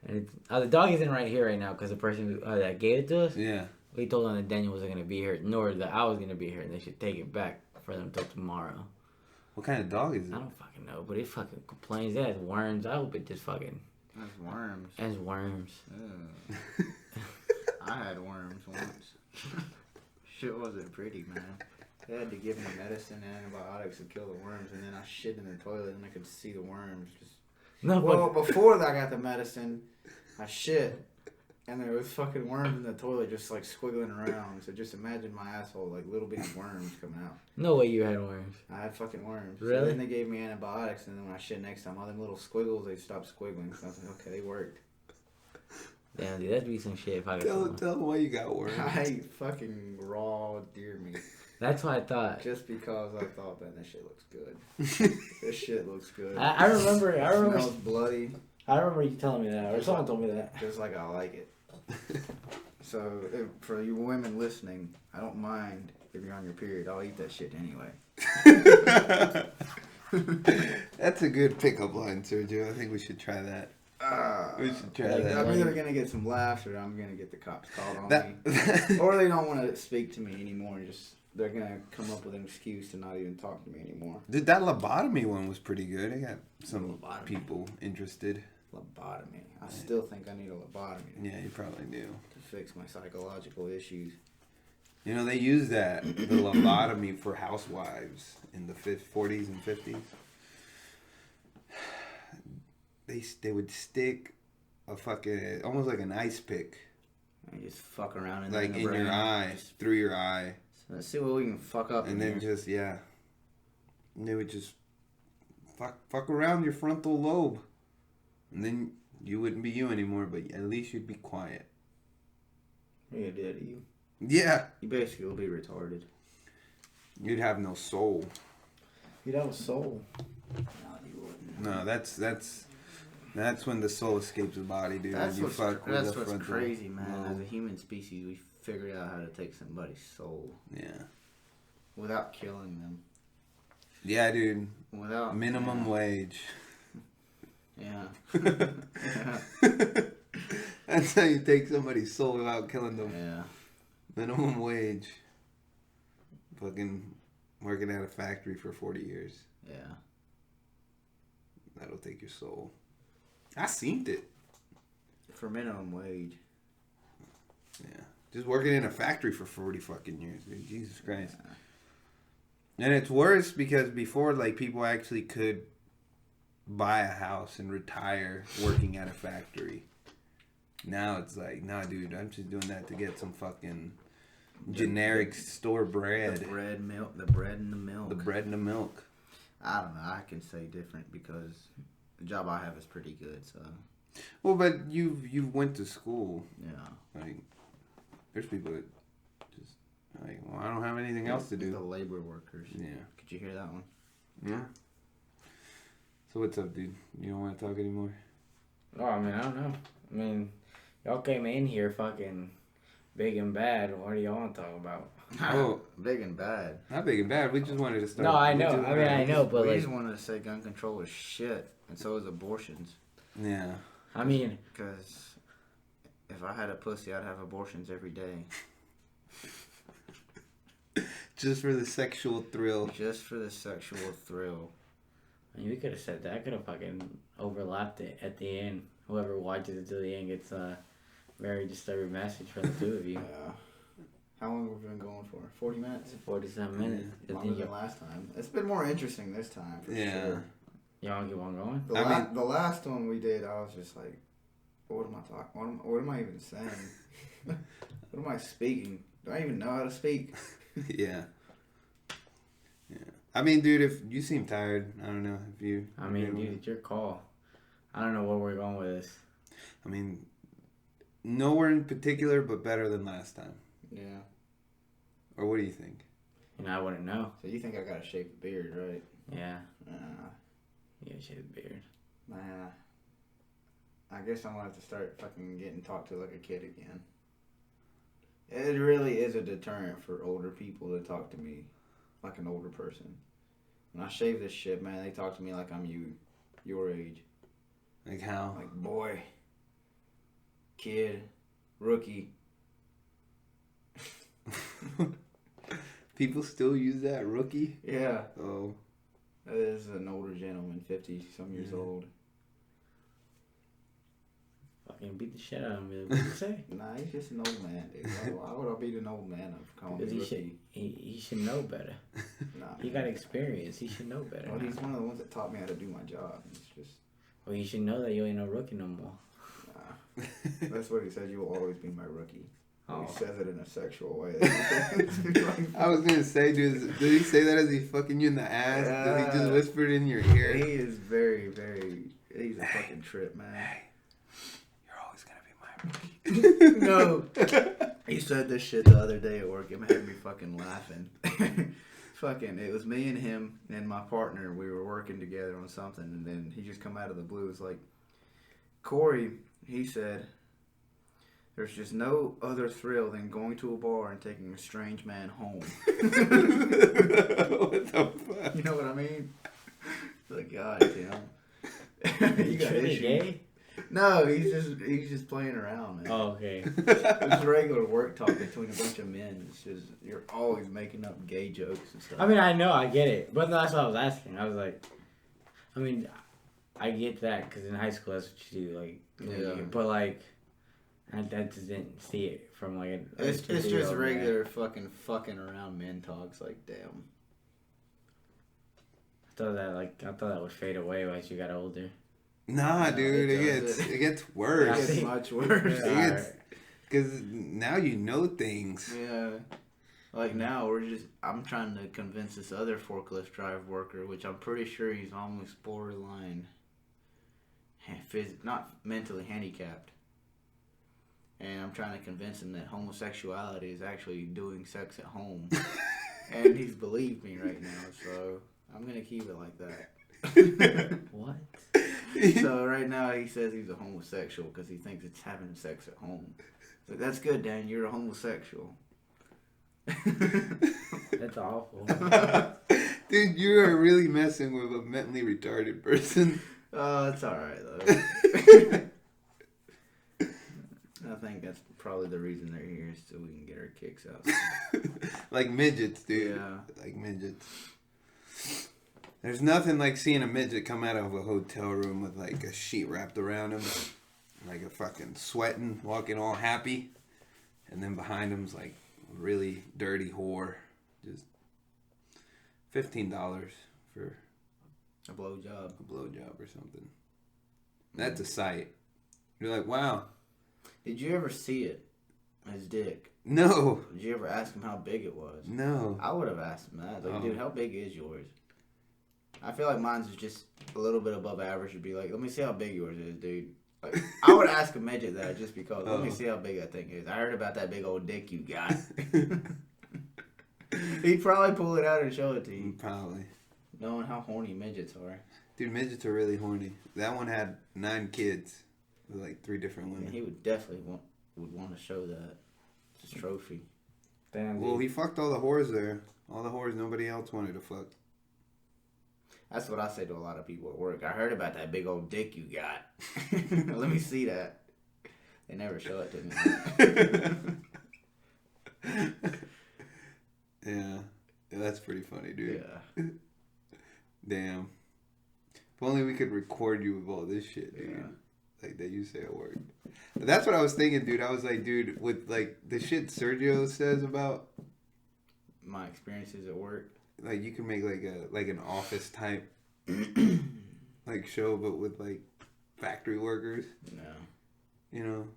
And it's, the dog isn't right here right now because the person who, that gave it to us, Yeah. we told them that Daniel wasn't gonna be here, nor that I was gonna be here, and they should take it back for them till tomorrow. What kind of dog is I it? don't fucking know, but it fucking complains. It has worms. I hope it just fucking That's worms. has worms. Ugh. I had worms once. Shit wasn't pretty, man. They had to give me medicine and antibiotics to kill the worms, and then I shit in the toilet and I could see the worms. Just... No, Well, before I got the medicine, I shit, and there was fucking worms in the toilet just like squiggling around. So just imagine my asshole, like little bitty worms coming out. no way you had worms. I had fucking worms. Really? So then they gave me antibiotics, and then when I shit next time, all them little squiggles, they stopped squiggling. So I was like, okay, they worked. Damn, dude, that'd be some shit if I got some. Tell them why you got worms. I ate fucking raw deer meat. That's what I thought. Just because I thought, man, this shit looks good. This shit looks good. I remember. Smells bloody, I remember you telling me that, or someone told me that. just like I like it. So, for you women listening, I don't mind if you're on your period. I'll eat that shit anyway. That's a good pickup line, Sergio. I think we should try that. We should try like that. I'm either gonna get some laughs or I'm gonna get the cops called on me. That Or they don't want to speak to me anymore. They're gonna come up with an excuse to not even talk to me anymore. Dude, that lobotomy one was pretty good. I got some Lobotomy. people interested. Lobotomy. I still think I need a lobotomy Yeah, you probably do. to fix my psychological issues. You know, they use the lobotomy for housewives in the 40s and 50s. They would stick a fucking, almost like an ice pick, And just fuck around in like the in brain. your eye, through your eye. So let's see what we can fuck up. And in then here. just, yeah. And they would just fuck around your frontal lobe. And then you wouldn't be you anymore, but at least you'd be quiet. Yeah, dude, you Yeah. basically will be retarded. You'd have no soul. You'd have a soul. No, you wouldn't. No, that's when the soul escapes the body, dude. That's You what's, fuck with that's the what's frontal crazy, man. As lobe. a human species, we figured out how to take somebody's soul Yeah. without killing them. Yeah, dude. Without Minimum wage. Yeah. That's how you take somebody's soul without killing them. Yeah. Minimum wage. Fucking working at a factory for 40 years. Yeah. That'll take your soul. I seen it. For minimum wage. Yeah. Just working in a factory for 40 fucking years, dude. Jesus Christ. And it's worse because before, like, people actually could buy a house and retire working at a factory. Now it's like, nah, dude, I'm just doing that to get some fucking generic store bread. The bread, milk, the bread and the milk. The bread and the milk. I don't know. I can say different because the job I have is pretty good. So Well, but you went to school. yeah. Like, there's people that just like, well, I don't have anything else to The do. labor workers. Yeah. Could you hear that one? Yeah. So what's up, dude? You don't want to talk anymore? Oh, I mean, I don't know. I mean, y'all came in here fucking big and bad. What do y'all want to talk about? Oh. Big and bad. Not big and bad. We just wanted to start. No, I we know. just I mean, I know, but we like, just wanted to say gun control is shit, and so is abortions. Yeah. I mean, Because if I had a pussy, I'd have abortions every day. Just for the sexual thrill. Just for the sexual thrill. I mean, we could have said that. I could have fucking overlapped it at the end. Whoever watches it to the end gets a very disturbing message from the two of you. Yeah. How long have we been going for? 40 minutes? 47 minutes. I Longer think than last time. It's been more interesting this time, for Yeah. sure. y'all keep on going. The last one we did, I was just like, what am I talking? What am I even saying? What am I speaking? Do I even know how to speak? Yeah. Yeah. I mean, dude, if you seem tired, I don't know if you. I mean, dude, it's your call. I don't know where we're going with this. I mean, nowhere in particular, but better than last time. Yeah. Or what do you think? You know, I wouldn't know. So you think I gotta shave a beard, right? Yeah. Nah. Yeah, shave the beard. Nah. I guess I'm gonna have to start fucking getting talked to like a kid again. It really is a deterrent for older people to talk to me like an older person. When I shave this shit, man, they talk to me like I'm your age. Like how? Like boy, kid, rookie. People still use that rookie? Yeah, Oh. that is an older gentleman, 50-some years Yeah. old. Fucking beat the shit out of him. What did you say? Nah, he's just an old man, dude. Why would I beat an old man up for calling Because me he should, rookie? he should know better. Nah, He got experience. He should know better. well, he's one of the ones that taught me how to do my job. It's just, Well, you should know that you ain't no rookie no more. nah. That's what he said. You will always be my rookie. Oh. He says it in a sexual way. I was gonna say, dude, did he say that as he fucking you in the ass? Did he just whisper it in your ear? He is very, very. He's a fucking trip, man. Hey, you're always gonna be my rookie. No. He said this shit the other day at work. It made me fucking laughing. Fucking, it was me and him and my partner. We were working together on something, and then he just come out of the blue. It's like, Corey, he said, there's just no other thrill than going to a bar and taking a strange man home. What the fuck? You know what I mean? Like, God, Tim. You got Truly issues. gay? No, he's just playing around, man. Oh, okay. It's regular work talk between a bunch of men. It's just you're always making up gay jokes and stuff. I mean, I know, I get it. But that's what I was asking. I was like, I mean, I get that because in high school that's what you do. Like, Yeah. But like, I just didn't see it from like It's just 50-year-old man. regular fucking around men talks. Like, damn. I thought that would fade away as you got older. Nah, No, dude, it it doesn't. gets It worse. gets much worse. Yeah. It's because now you know things. Yeah. Like now I'm trying to convince this other forklift drive worker, which I'm pretty sure he's almost borderline, not mentally handicapped. And I'm trying to convince him that homosexuality is actually doing sex at home. And he's believed me right now, so I'm going to keep it like that. What? So right now he says he's a homosexual because he thinks it's having sex at home. Like, that's good, Dan. You're a homosexual. That's awful. Dude, you are really messing with a mentally retarded person. Oh, it's alright, though. I think that's probably the reason they're here, is so we can get our kicks out. Like midgets, dude. Yeah. Like midgets. There's nothing like seeing a midget come out of a hotel room with like a sheet wrapped around him, like a fucking sweating, walking all happy, and then behind him's like a really dirty whore. Just $15 for A blowjob. a blowjob or something. That's a sight. You're like, wow. Did you ever see it? His dick. No. Did you ever ask him how big it was? No. I would have asked him that. Like, Oh. dude, how big is yours? I feel like mine's is just a little bit above average. You'd be like, let me see how big yours is, dude. Like, I would ask a midget that just because. Let me Oh. see how big that thing is. I heard about that big old dick you got. He'd probably pull it out and show it to you, Probably. knowing how horny midgets are. Dude, midgets are really horny. That one had 9 kids with like 3 different And women. he would definitely want to show that. It's a trophy. Damn, Well, dude. he fucked all the whores there. All the whores nobody else wanted to fuck. That's what I say to a lot of people at work. I heard about that big old dick you got. Let me see that. They never show it to me. Yeah. That's pretty funny, dude. Yeah. Damn. If only we could record you with all this shit, dude. Yeah. Like that you say at work. But that's what I was thinking, dude. I was like, dude, with like the shit Sergio says about, My experiences at work. like, you can make like an office type like show, but with like factory workers, No. you know?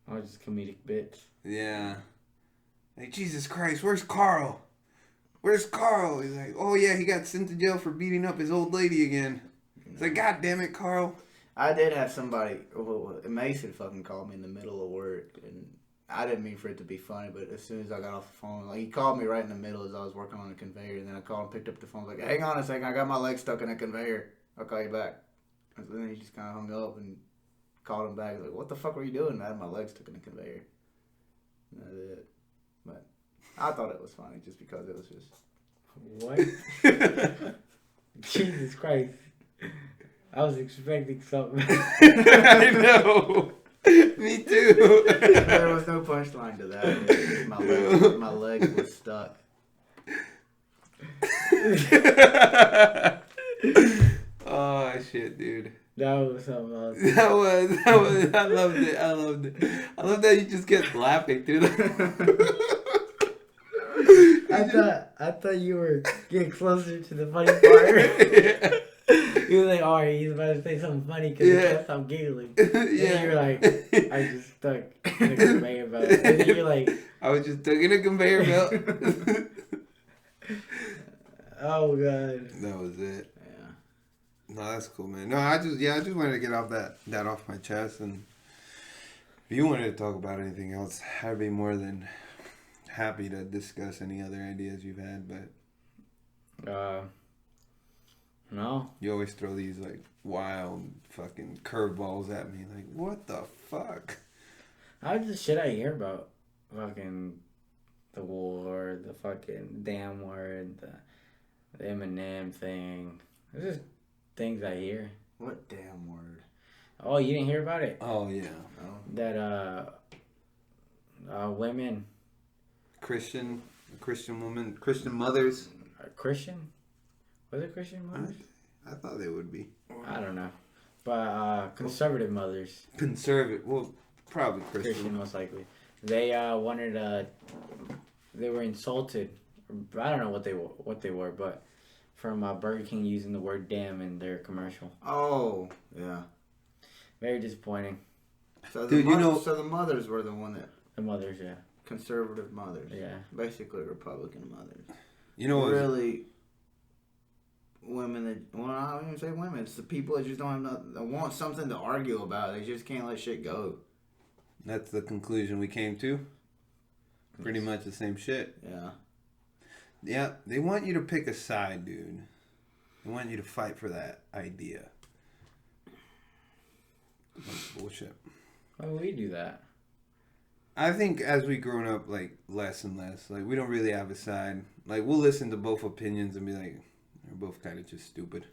I was just comedic bitch. Yeah. Like, Jesus Christ, where's Carl? Where's Carl? He's like, oh yeah, he got sent to jail for beating up his old lady again. It's like, God damn it, Carl. I did have somebody, Mason fucking called me in the middle of work, and I didn't mean for it to be funny, but as soon as I got off the phone, like, he called me right in the middle as I was working on a conveyor, and then I called and picked up the phone, I was like, hang on a second, I got my leg stuck in a conveyor, I'll call you back. And so then he just kind of hung up and called him back, like, what the fuck were you doing? I had my leg stuck in a conveyor. And that's it. But I thought it was funny just because it was just... What? Jesus Christ. I was expecting something. I know. Me too. There was no punchline to that. My leg was stuck. Oh shit, dude. That was something else. That was. I loved it. I love that you just kept laughing through that. I thought you were getting closer to the funny part. You were like, alright, he's about to say something funny because he can't stop giggling. And then you're like, I just stuck in a conveyor belt. And then you're like, I was just stuck in a conveyor belt. oh god. That was it. Yeah. No, that's cool, man. No, I just wanted to get off that off my chest, and if you wanted to talk about anything else, I'd be more than happy to discuss any other ideas you've had, but No. you always throw these like wild fucking curveballs at me, like, what the fuck? How just shit I hear about fucking the war, the fucking damn word, the Eminem thing. It's just things I hear. What damn word? Oh, you didn't hear about it? Oh yeah, No. That women, Christian woman, Christian mothers. Christian? Was it Christian mothers? I thought they would be. I don't know. But conservative mothers, Conservative. Well, probably Christian Christian. most likely, they wanted they were insulted. I don't know what they were, but from Burger King using the word "damn" in their commercial. Oh, yeah. Very disappointing. So Dude, you know- so the mothers were the one that The mothers, yeah, conservative mothers. yeah. Basically Republican mothers. You know what? Really, women that, well, I don't even say women. It's the people that just don't have nothing, that want something to argue about. They just can't let shit go. That's the conclusion we came to. Pretty much the same shit. Yeah. Yeah, they want you to pick a side, dude. They want you to fight for that idea. That's bullshit. Why would we do that? I think as we grown up, like, less and less. Like, we don't really have a side. Like, we'll listen to both opinions and be like, they're both kind of just stupid.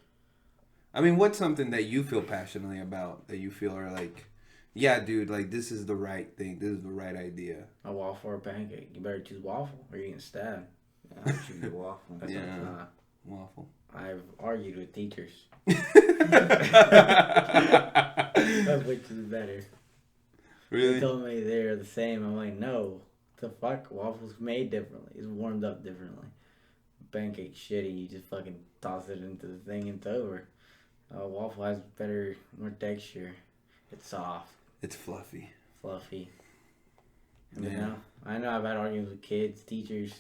I mean, what's something that you feel passionately about that you feel are like, yeah, dude, like, this is the right thing. This is the right idea. A waffle or a pancake? You better choose waffle or you're getting stabbed. Yeah, I choose the waffle. That's Yeah. what, Waffle. I've argued with teachers. That's which is better. They Really? told me they're the same. I'm like, no. The fuck? Waffles made differently. It's warmed up differently. Pancake shitty. You just fucking toss it into the thing and it's over. Waffle has better, more texture. It's soft, It's fluffy. fluffy. Yeah. I know I've had arguments with kids, teachers.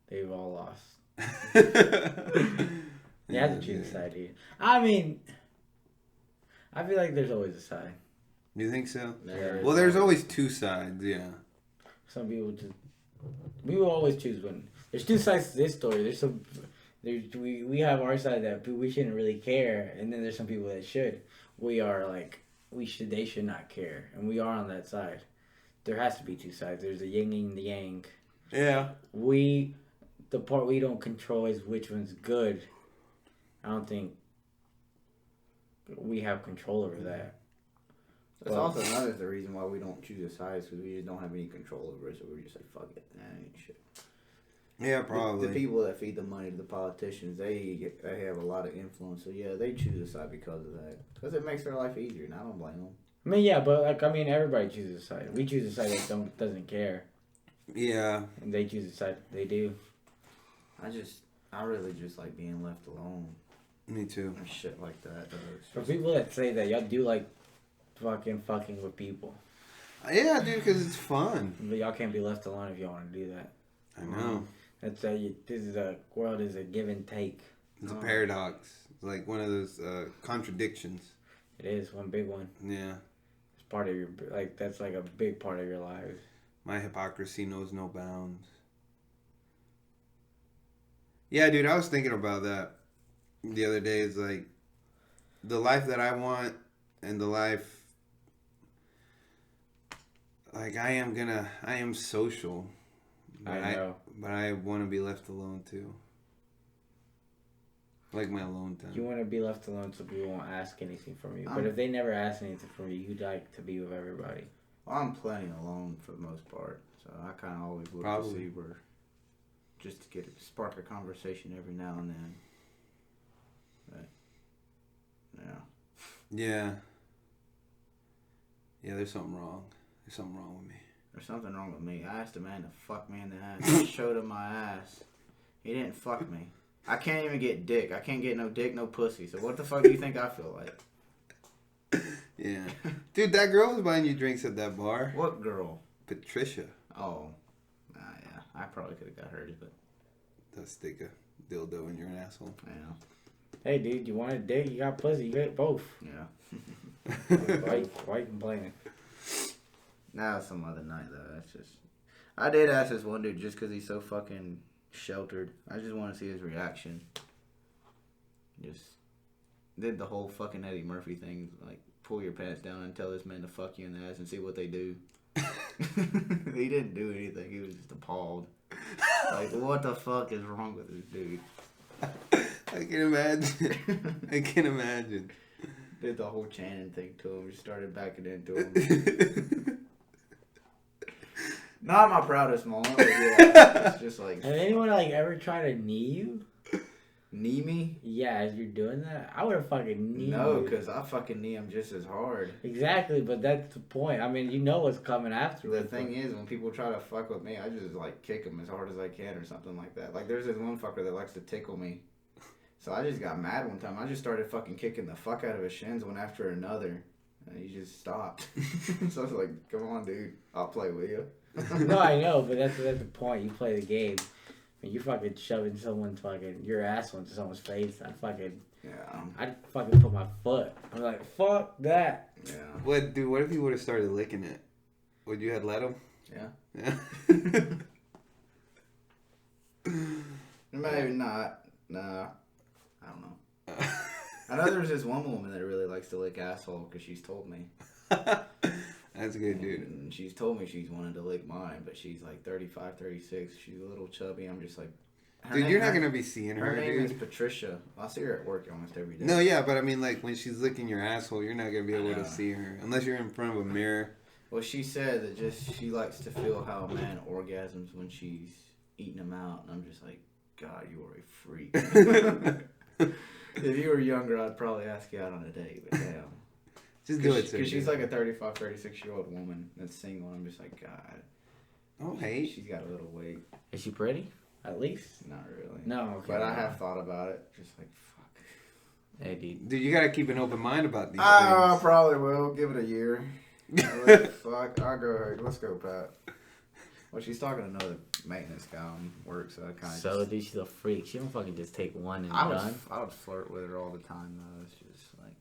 They've all lost. You have to choose a side, dude. I mean, I feel like there's always a side. You think so? There is Well, there's always two sides, yeah. Some people just. We will always choose one. There's two sides to this story. We have our side that we shouldn't really care, and then there's some people that should. We are like they should not care, and we are on that side. There has to be two sides. There's the yin and the yang. Yeah. The part we don't control is which one's good. I don't think we have control over that. That's also another the reason why we don't choose a side, because we just don't have any control over it. So we're just like, fuck it, that ain't shit. Yeah, probably. The people that feed the money to the politicians, they have a lot of influence. So yeah, they choose a side because of that, because it makes their life easier, and I don't blame them. I mean, yeah, but everybody chooses a side. We choose a side that doesn't care, Yeah. and they choose a side that they do. I really just like being left alone Me too. and shit like that. For people that say that, y'all do like fucking with people, Yeah, dude, because it's fun. but y'all can't be left alone if y'all want to do that. I know. This is a world is a give and take. It's a paradox. It's like one of those contradictions. It is one big one. Yeah. It's part of your that's like a big part of your life. My hypocrisy knows no bounds. Yeah, dude, I was thinking about that the other day. It's like the life that I want and the life, like, I am social. But I know. But I want to be left alone too. Like my alone time. You want to be left alone so people won't ask anything from you. But if they never ask anything from you, you'd like to be with everybody. Well, I'm plenty alone for the most part, so I kind of always look Probably. to see where, just to spark a conversation every now and then. But yeah, Yeah. Yeah, there's something wrong. There's something wrong with me. there's something wrong with me. I asked a man to fuck me in the ass. I showed him my ass. He didn't fuck me. I can't even get dick. I can't get no dick, no pussy. So what the fuck do you think I feel like? Yeah. Dude, that girl was buying you drinks at that bar. What girl? Patricia. Oh, yeah. I probably could have got hers, but That stick a dildo in your asshole. yeah, Hey, dude, you want a dick? You got pussy. You get both. yeah. Why you complaining? Now some other night though. That's just. I did ask this one dude just because he's so fucking sheltered. I just want to see his reaction. Just did the whole fucking Eddie Murphy thing, like pull your pants down and tell this man to fuck you in the ass and see what they do. He didn't do anything. He was just appalled. Like, what the fuck is wrong with this dude? I can imagine. I can imagine. Did the whole Channing thing to him. Just started backing into him. Not my proudest moment, but yeah, it's just like Has anyone ever tried to knee you? Knee me? Yeah, as you're doing that, I would have fucking knee No, you. because I fucking knee him just as hard. Exactly, but that's the point. I mean, you know what's coming after. The thing is, when people try to fuck with me, I just like kick them as hard as I can or something like that. Like there's this one fucker that likes to tickle me. So I just got mad one time. I just started fucking kicking the fuck out of his shins one after another. And he just stopped. So I was like, come on, dude. I'll play with you. No, I know, but that's the point. You play the game. When you're fucking shoving your asshole into someone's face, I'd fucking put my foot. I'm like, fuck that. Yeah. What if you would have started licking it? Would you have let him? Yeah. Yeah. Maybe not. Nah. I don't know. I know there's this one woman that really likes to lick asshole because she's told me. That's good, dude. And she's told me she's wanted to lick mine, but she's like 35, 36. She's a little chubby. I'm just like... Dude, you're not going to be seeing her, Her name dude. is Patricia. I see her at work almost every day. No, yeah, but I mean, like, when she's licking your asshole, you're not going to be able to see her. Unless you're in front of a mirror. Well, she said that she likes to feel how a man orgasms when she's eating him out. And I'm just like, God, you are a freak. If you were younger, I'd probably ask you out on a date, but damn. Just do it, Because she's like a 35, 36-year-old woman that's single. I'm just like, God. Oh, hey. She's got a little weight. Is she pretty? At least? Not really. No, okay. But I have thought about it. Just like, fuck. Hey, dude. Dude, you got to keep an open mind about these I things. probably will. Give it a year. Fuck. I'll go ahead. Let's go, Pat. Well, she's talking to another maintenance guy on work, so I kind of. So, dude, she's a freak. She don't fucking just take one and I done. would flirt with her all the time, though. It's just like.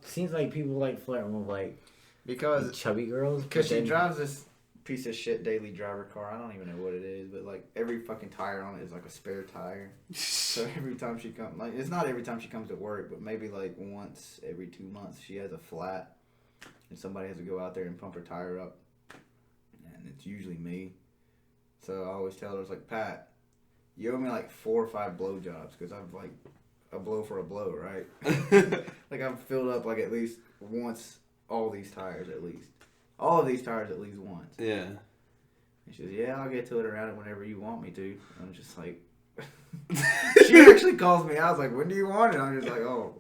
Seems like people like flirting with like Because chubby girls. Because but she then- drives this piece of shit daily driver car. I don't even know what it is, but like every fucking tire on it is like a spare tire. So every time she comes, like it's not every time she comes to work, but maybe like once every 2 months she has a flat, and somebody has to go out there and pump her tire up, and it's usually me. So I always tell her, it's like, Pat, you owe me like 4 or 5 blowjobs because I've like a blow for a blow, right? Like I've filled up like at least once all these tires at least. All of these tires at least once. Yeah. And she says, yeah, I'll get to it around it whenever you want me to. And I'm just like... She actually calls me out. I was like, when do you want it? I'm just like, oh.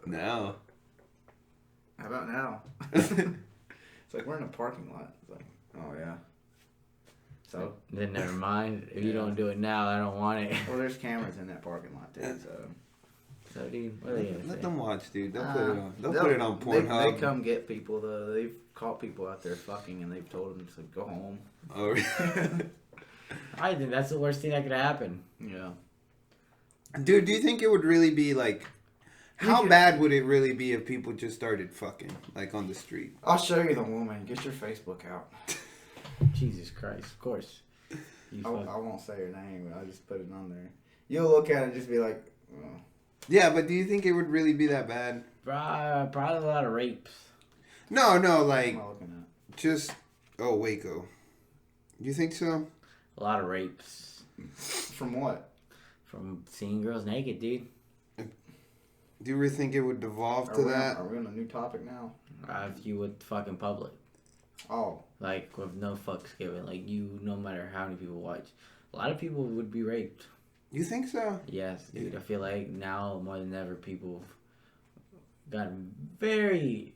No. How about now? It's like, we're in a parking lot. It's like, oh, yeah. So? Then never mind. If you Yeah. don't do it now, I don't want it. Well, there's cameras in that parking lot, too, so... So, dude, what are they gonna Let say? them watch, dude. They'll put it on. They'll They'll- put it on Pornhub. They come get people, though. They've caught people out there fucking, and they've told them to go home. Oh, I think that's the worst thing that could happen. Yeah. dude, do you think it would really be like? How bad would it really be if people just started fucking like on the street? I'll show you the woman. Get your Facebook out. Jesus Christ, of course. You fuck. I won't say her name, but I'll just put it on there. You'll look at it and just be like, oh. Yeah, but do you think it would really be that bad? Probably a lot of rapes. No, What like am I looking just Waco. You think so? A lot of rapes. at? From what? From seeing girls naked, dude. Do you really think it would devolve to that? Are we on a new topic now? If you would fucking public. Oh. Like, with no fucks given. Like, no matter how many people watch. A lot of people would be raped. You think so? Yes, dude. I feel like now more than ever, people have gotten very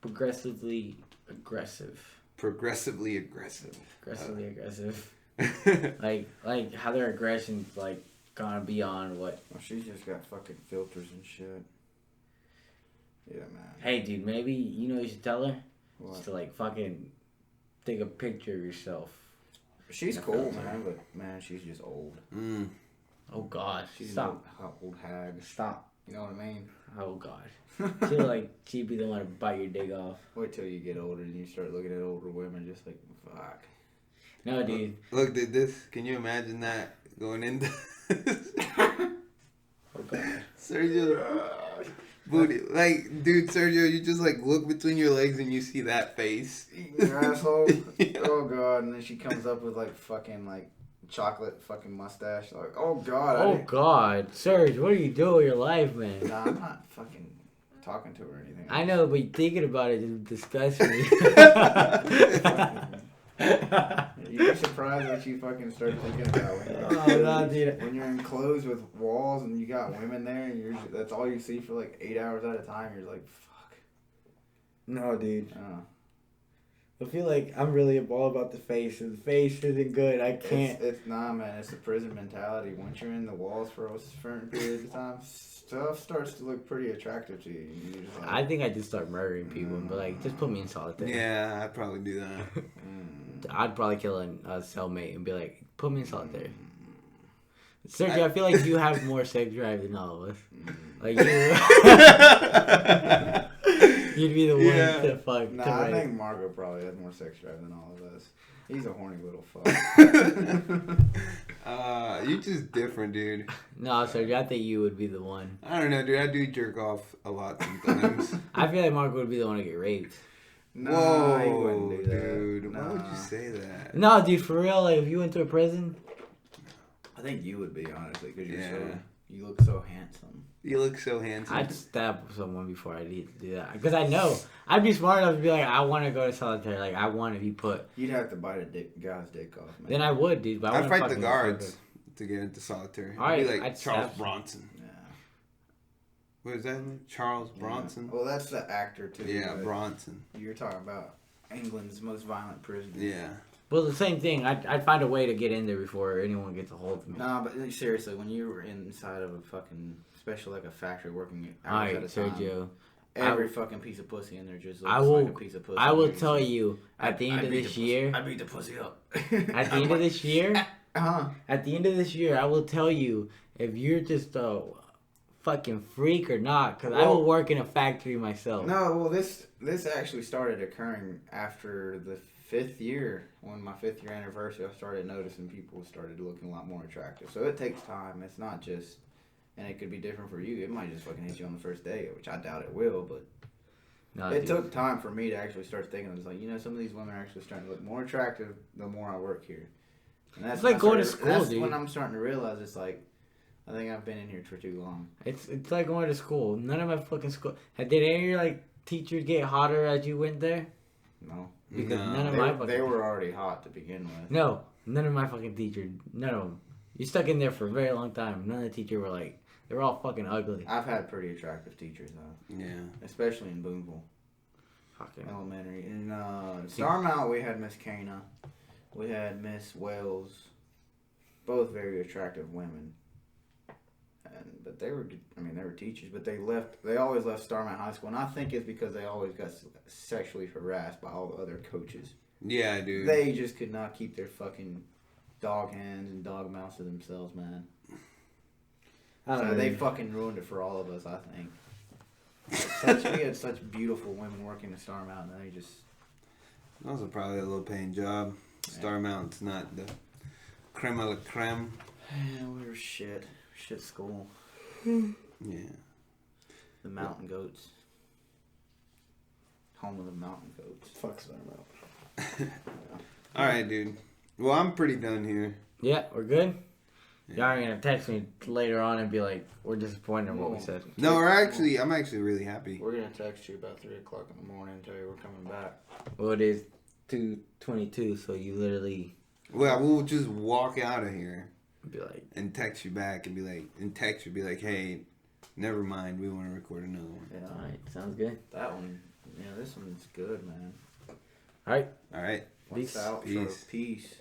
progressively aggressive. Progressively aggressive. Aggressive. like how their aggression's like gone beyond what. Well, she's just got fucking filters and shit. Yeah, man. Hey, dude, maybe what you should tell her. What? Just to like fucking take a picture of yourself. She's cool, man, but man, she's just old. Mm. Oh God, She's stop. an old hag. Stop. You know what I mean? Oh God. She'd be the one to bite your dick off. Wait till you get older and you start looking at older women just like, fuck. No, dude. Look, did this? Can you imagine that going into Oh God. Sergio? Booty, like, dude, Sergio, you just like look between your legs and you see that face. Eating your asshole. Yeah. Oh God! And then she comes up with like fucking like chocolate fucking mustache. Like, oh God! Oh God, Serge, what are you doing with your life, man? Nah, I'm not fucking talking to her or anything. I know, but thinking about it just disgusts me. Yeah, You'd be surprised what you fucking start thinking about when you're, Oh, no, dude. when you're enclosed with walls and you got women there and that's all you see for like 8 hours at a time. You're like, fuck. No, dude. Oh. I feel like I'm really all about the face, and the face isn't good. I can't. It's nah, man. It's the prison mentality. Once you're in the walls for a certain period of time, stuff starts to look pretty attractive to you. You're just like, I think I just start murdering people and be like, just put me in solitary. Yeah, I'd probably do that. I'd probably kill a cellmate and be like, put me in solitary. Sergio, I feel like you have more sex drive than all of us. Like you'd be the one to fuck. Nah, to I rape. think Margo probably has more sex drive than all of us. He's a horny little fuck. You're just different, dude. No, Sergio, I think you would be the one. I don't know, dude. I do jerk off a lot sometimes. I feel like Marco would be the one to get raped. Nah, he Whoa, wouldn't do that. dude. Why would Nah. you say that? No, dude, for real. Like, if you went to a prison, I think you would be, honestly, because Yeah. you look so handsome. You look so handsome. I'd stab someone before I need to do that. Because I know I'd be smart enough to be like, I want to go to solitary. Like, I want to be put. You'd have to bite a guy's dick off, man. Then I would, dude. But I I'd wouldn't fight the fucking guards fuck to get into solitary. All right, I'd be like I'd Charles stab- Bronson. Yeah. What is that? Charles Bronson? Well, that's the actor, too. Yeah, but Bronson. You're talking about England's most violent prison. Yeah. Well, the same thing. I'd find a way to get in there before anyone gets a hold of me. Nah, but seriously, when you were inside of a fucking, especially like a factory working All hours right, at a time, Sergio. every fucking piece of pussy in there just looks I will- like a piece of pussy. I will And you're tell just like, you, at the end of this year, I beat the pussy up. at the end of this year, Uh-huh. at the end of this year, I will tell you if you're just a fucking freak or not, because I will work in a factory myself. No, well, this actually started occurring after the 5th year. When my 5th year anniversary, I started noticing people started looking a lot more attractive. So it takes time. It's not just, and it could be different for you. It might just fucking hit you on the first day, which I doubt it will, but No, it dude. took time for me to actually start thinking. It's like, some of these women are actually starting to look more attractive the more I work here. And that's It's like when I going to started- school, that's dude. when I'm starting to realize it's like, I think I've been in here for too long. It's like going to school. None of my fucking school. Did any of your like teachers get hotter as you went there? No. Because No. none of They, my fucking they were already hot to begin with. no, none of my fucking teachers. None of them. You stuck in there for a very long time. None of the teachers were like they were all fucking ugly. I've had pretty attractive teachers, though. Yeah. Especially in Boonville Fucking. Elementary. In Starmount, we had Miss Cana. We had Miss Wells. Both very attractive women. But they were teachers, but they always left Starmount High School, and I think it's because they always got sexually harassed by all the other coaches. Yeah, dude. They just could not keep their fucking dog hands and dog mouths to themselves, man. So they fucking ruined it for all of us, I think. We had such beautiful women working at Starmount, and they just... That was probably a low paying job. Star Mountain's not the creme de la creme. Yeah, we were shit. Shit school. Yeah. The Mountain Goats. Home of the Mountain Goats. Fuck Starmount. All right, dude. Well, I'm pretty done here. Yeah, we're good. Yeah. Y'all are gonna text me later on and be like, we're disappointed in what we said. No, I'm actually really happy. We're going to text you about 3 o'clock in the morning and tell you we're coming back. Well, it is 2:22, so you literally Well, we'll just walk out of here be like, and text you back and be like, hey, never mind, we want to record another one. Yeah. all right, sounds good. That one, this one's good, man. All right. All right. What's Peace. out? Peace. Peace.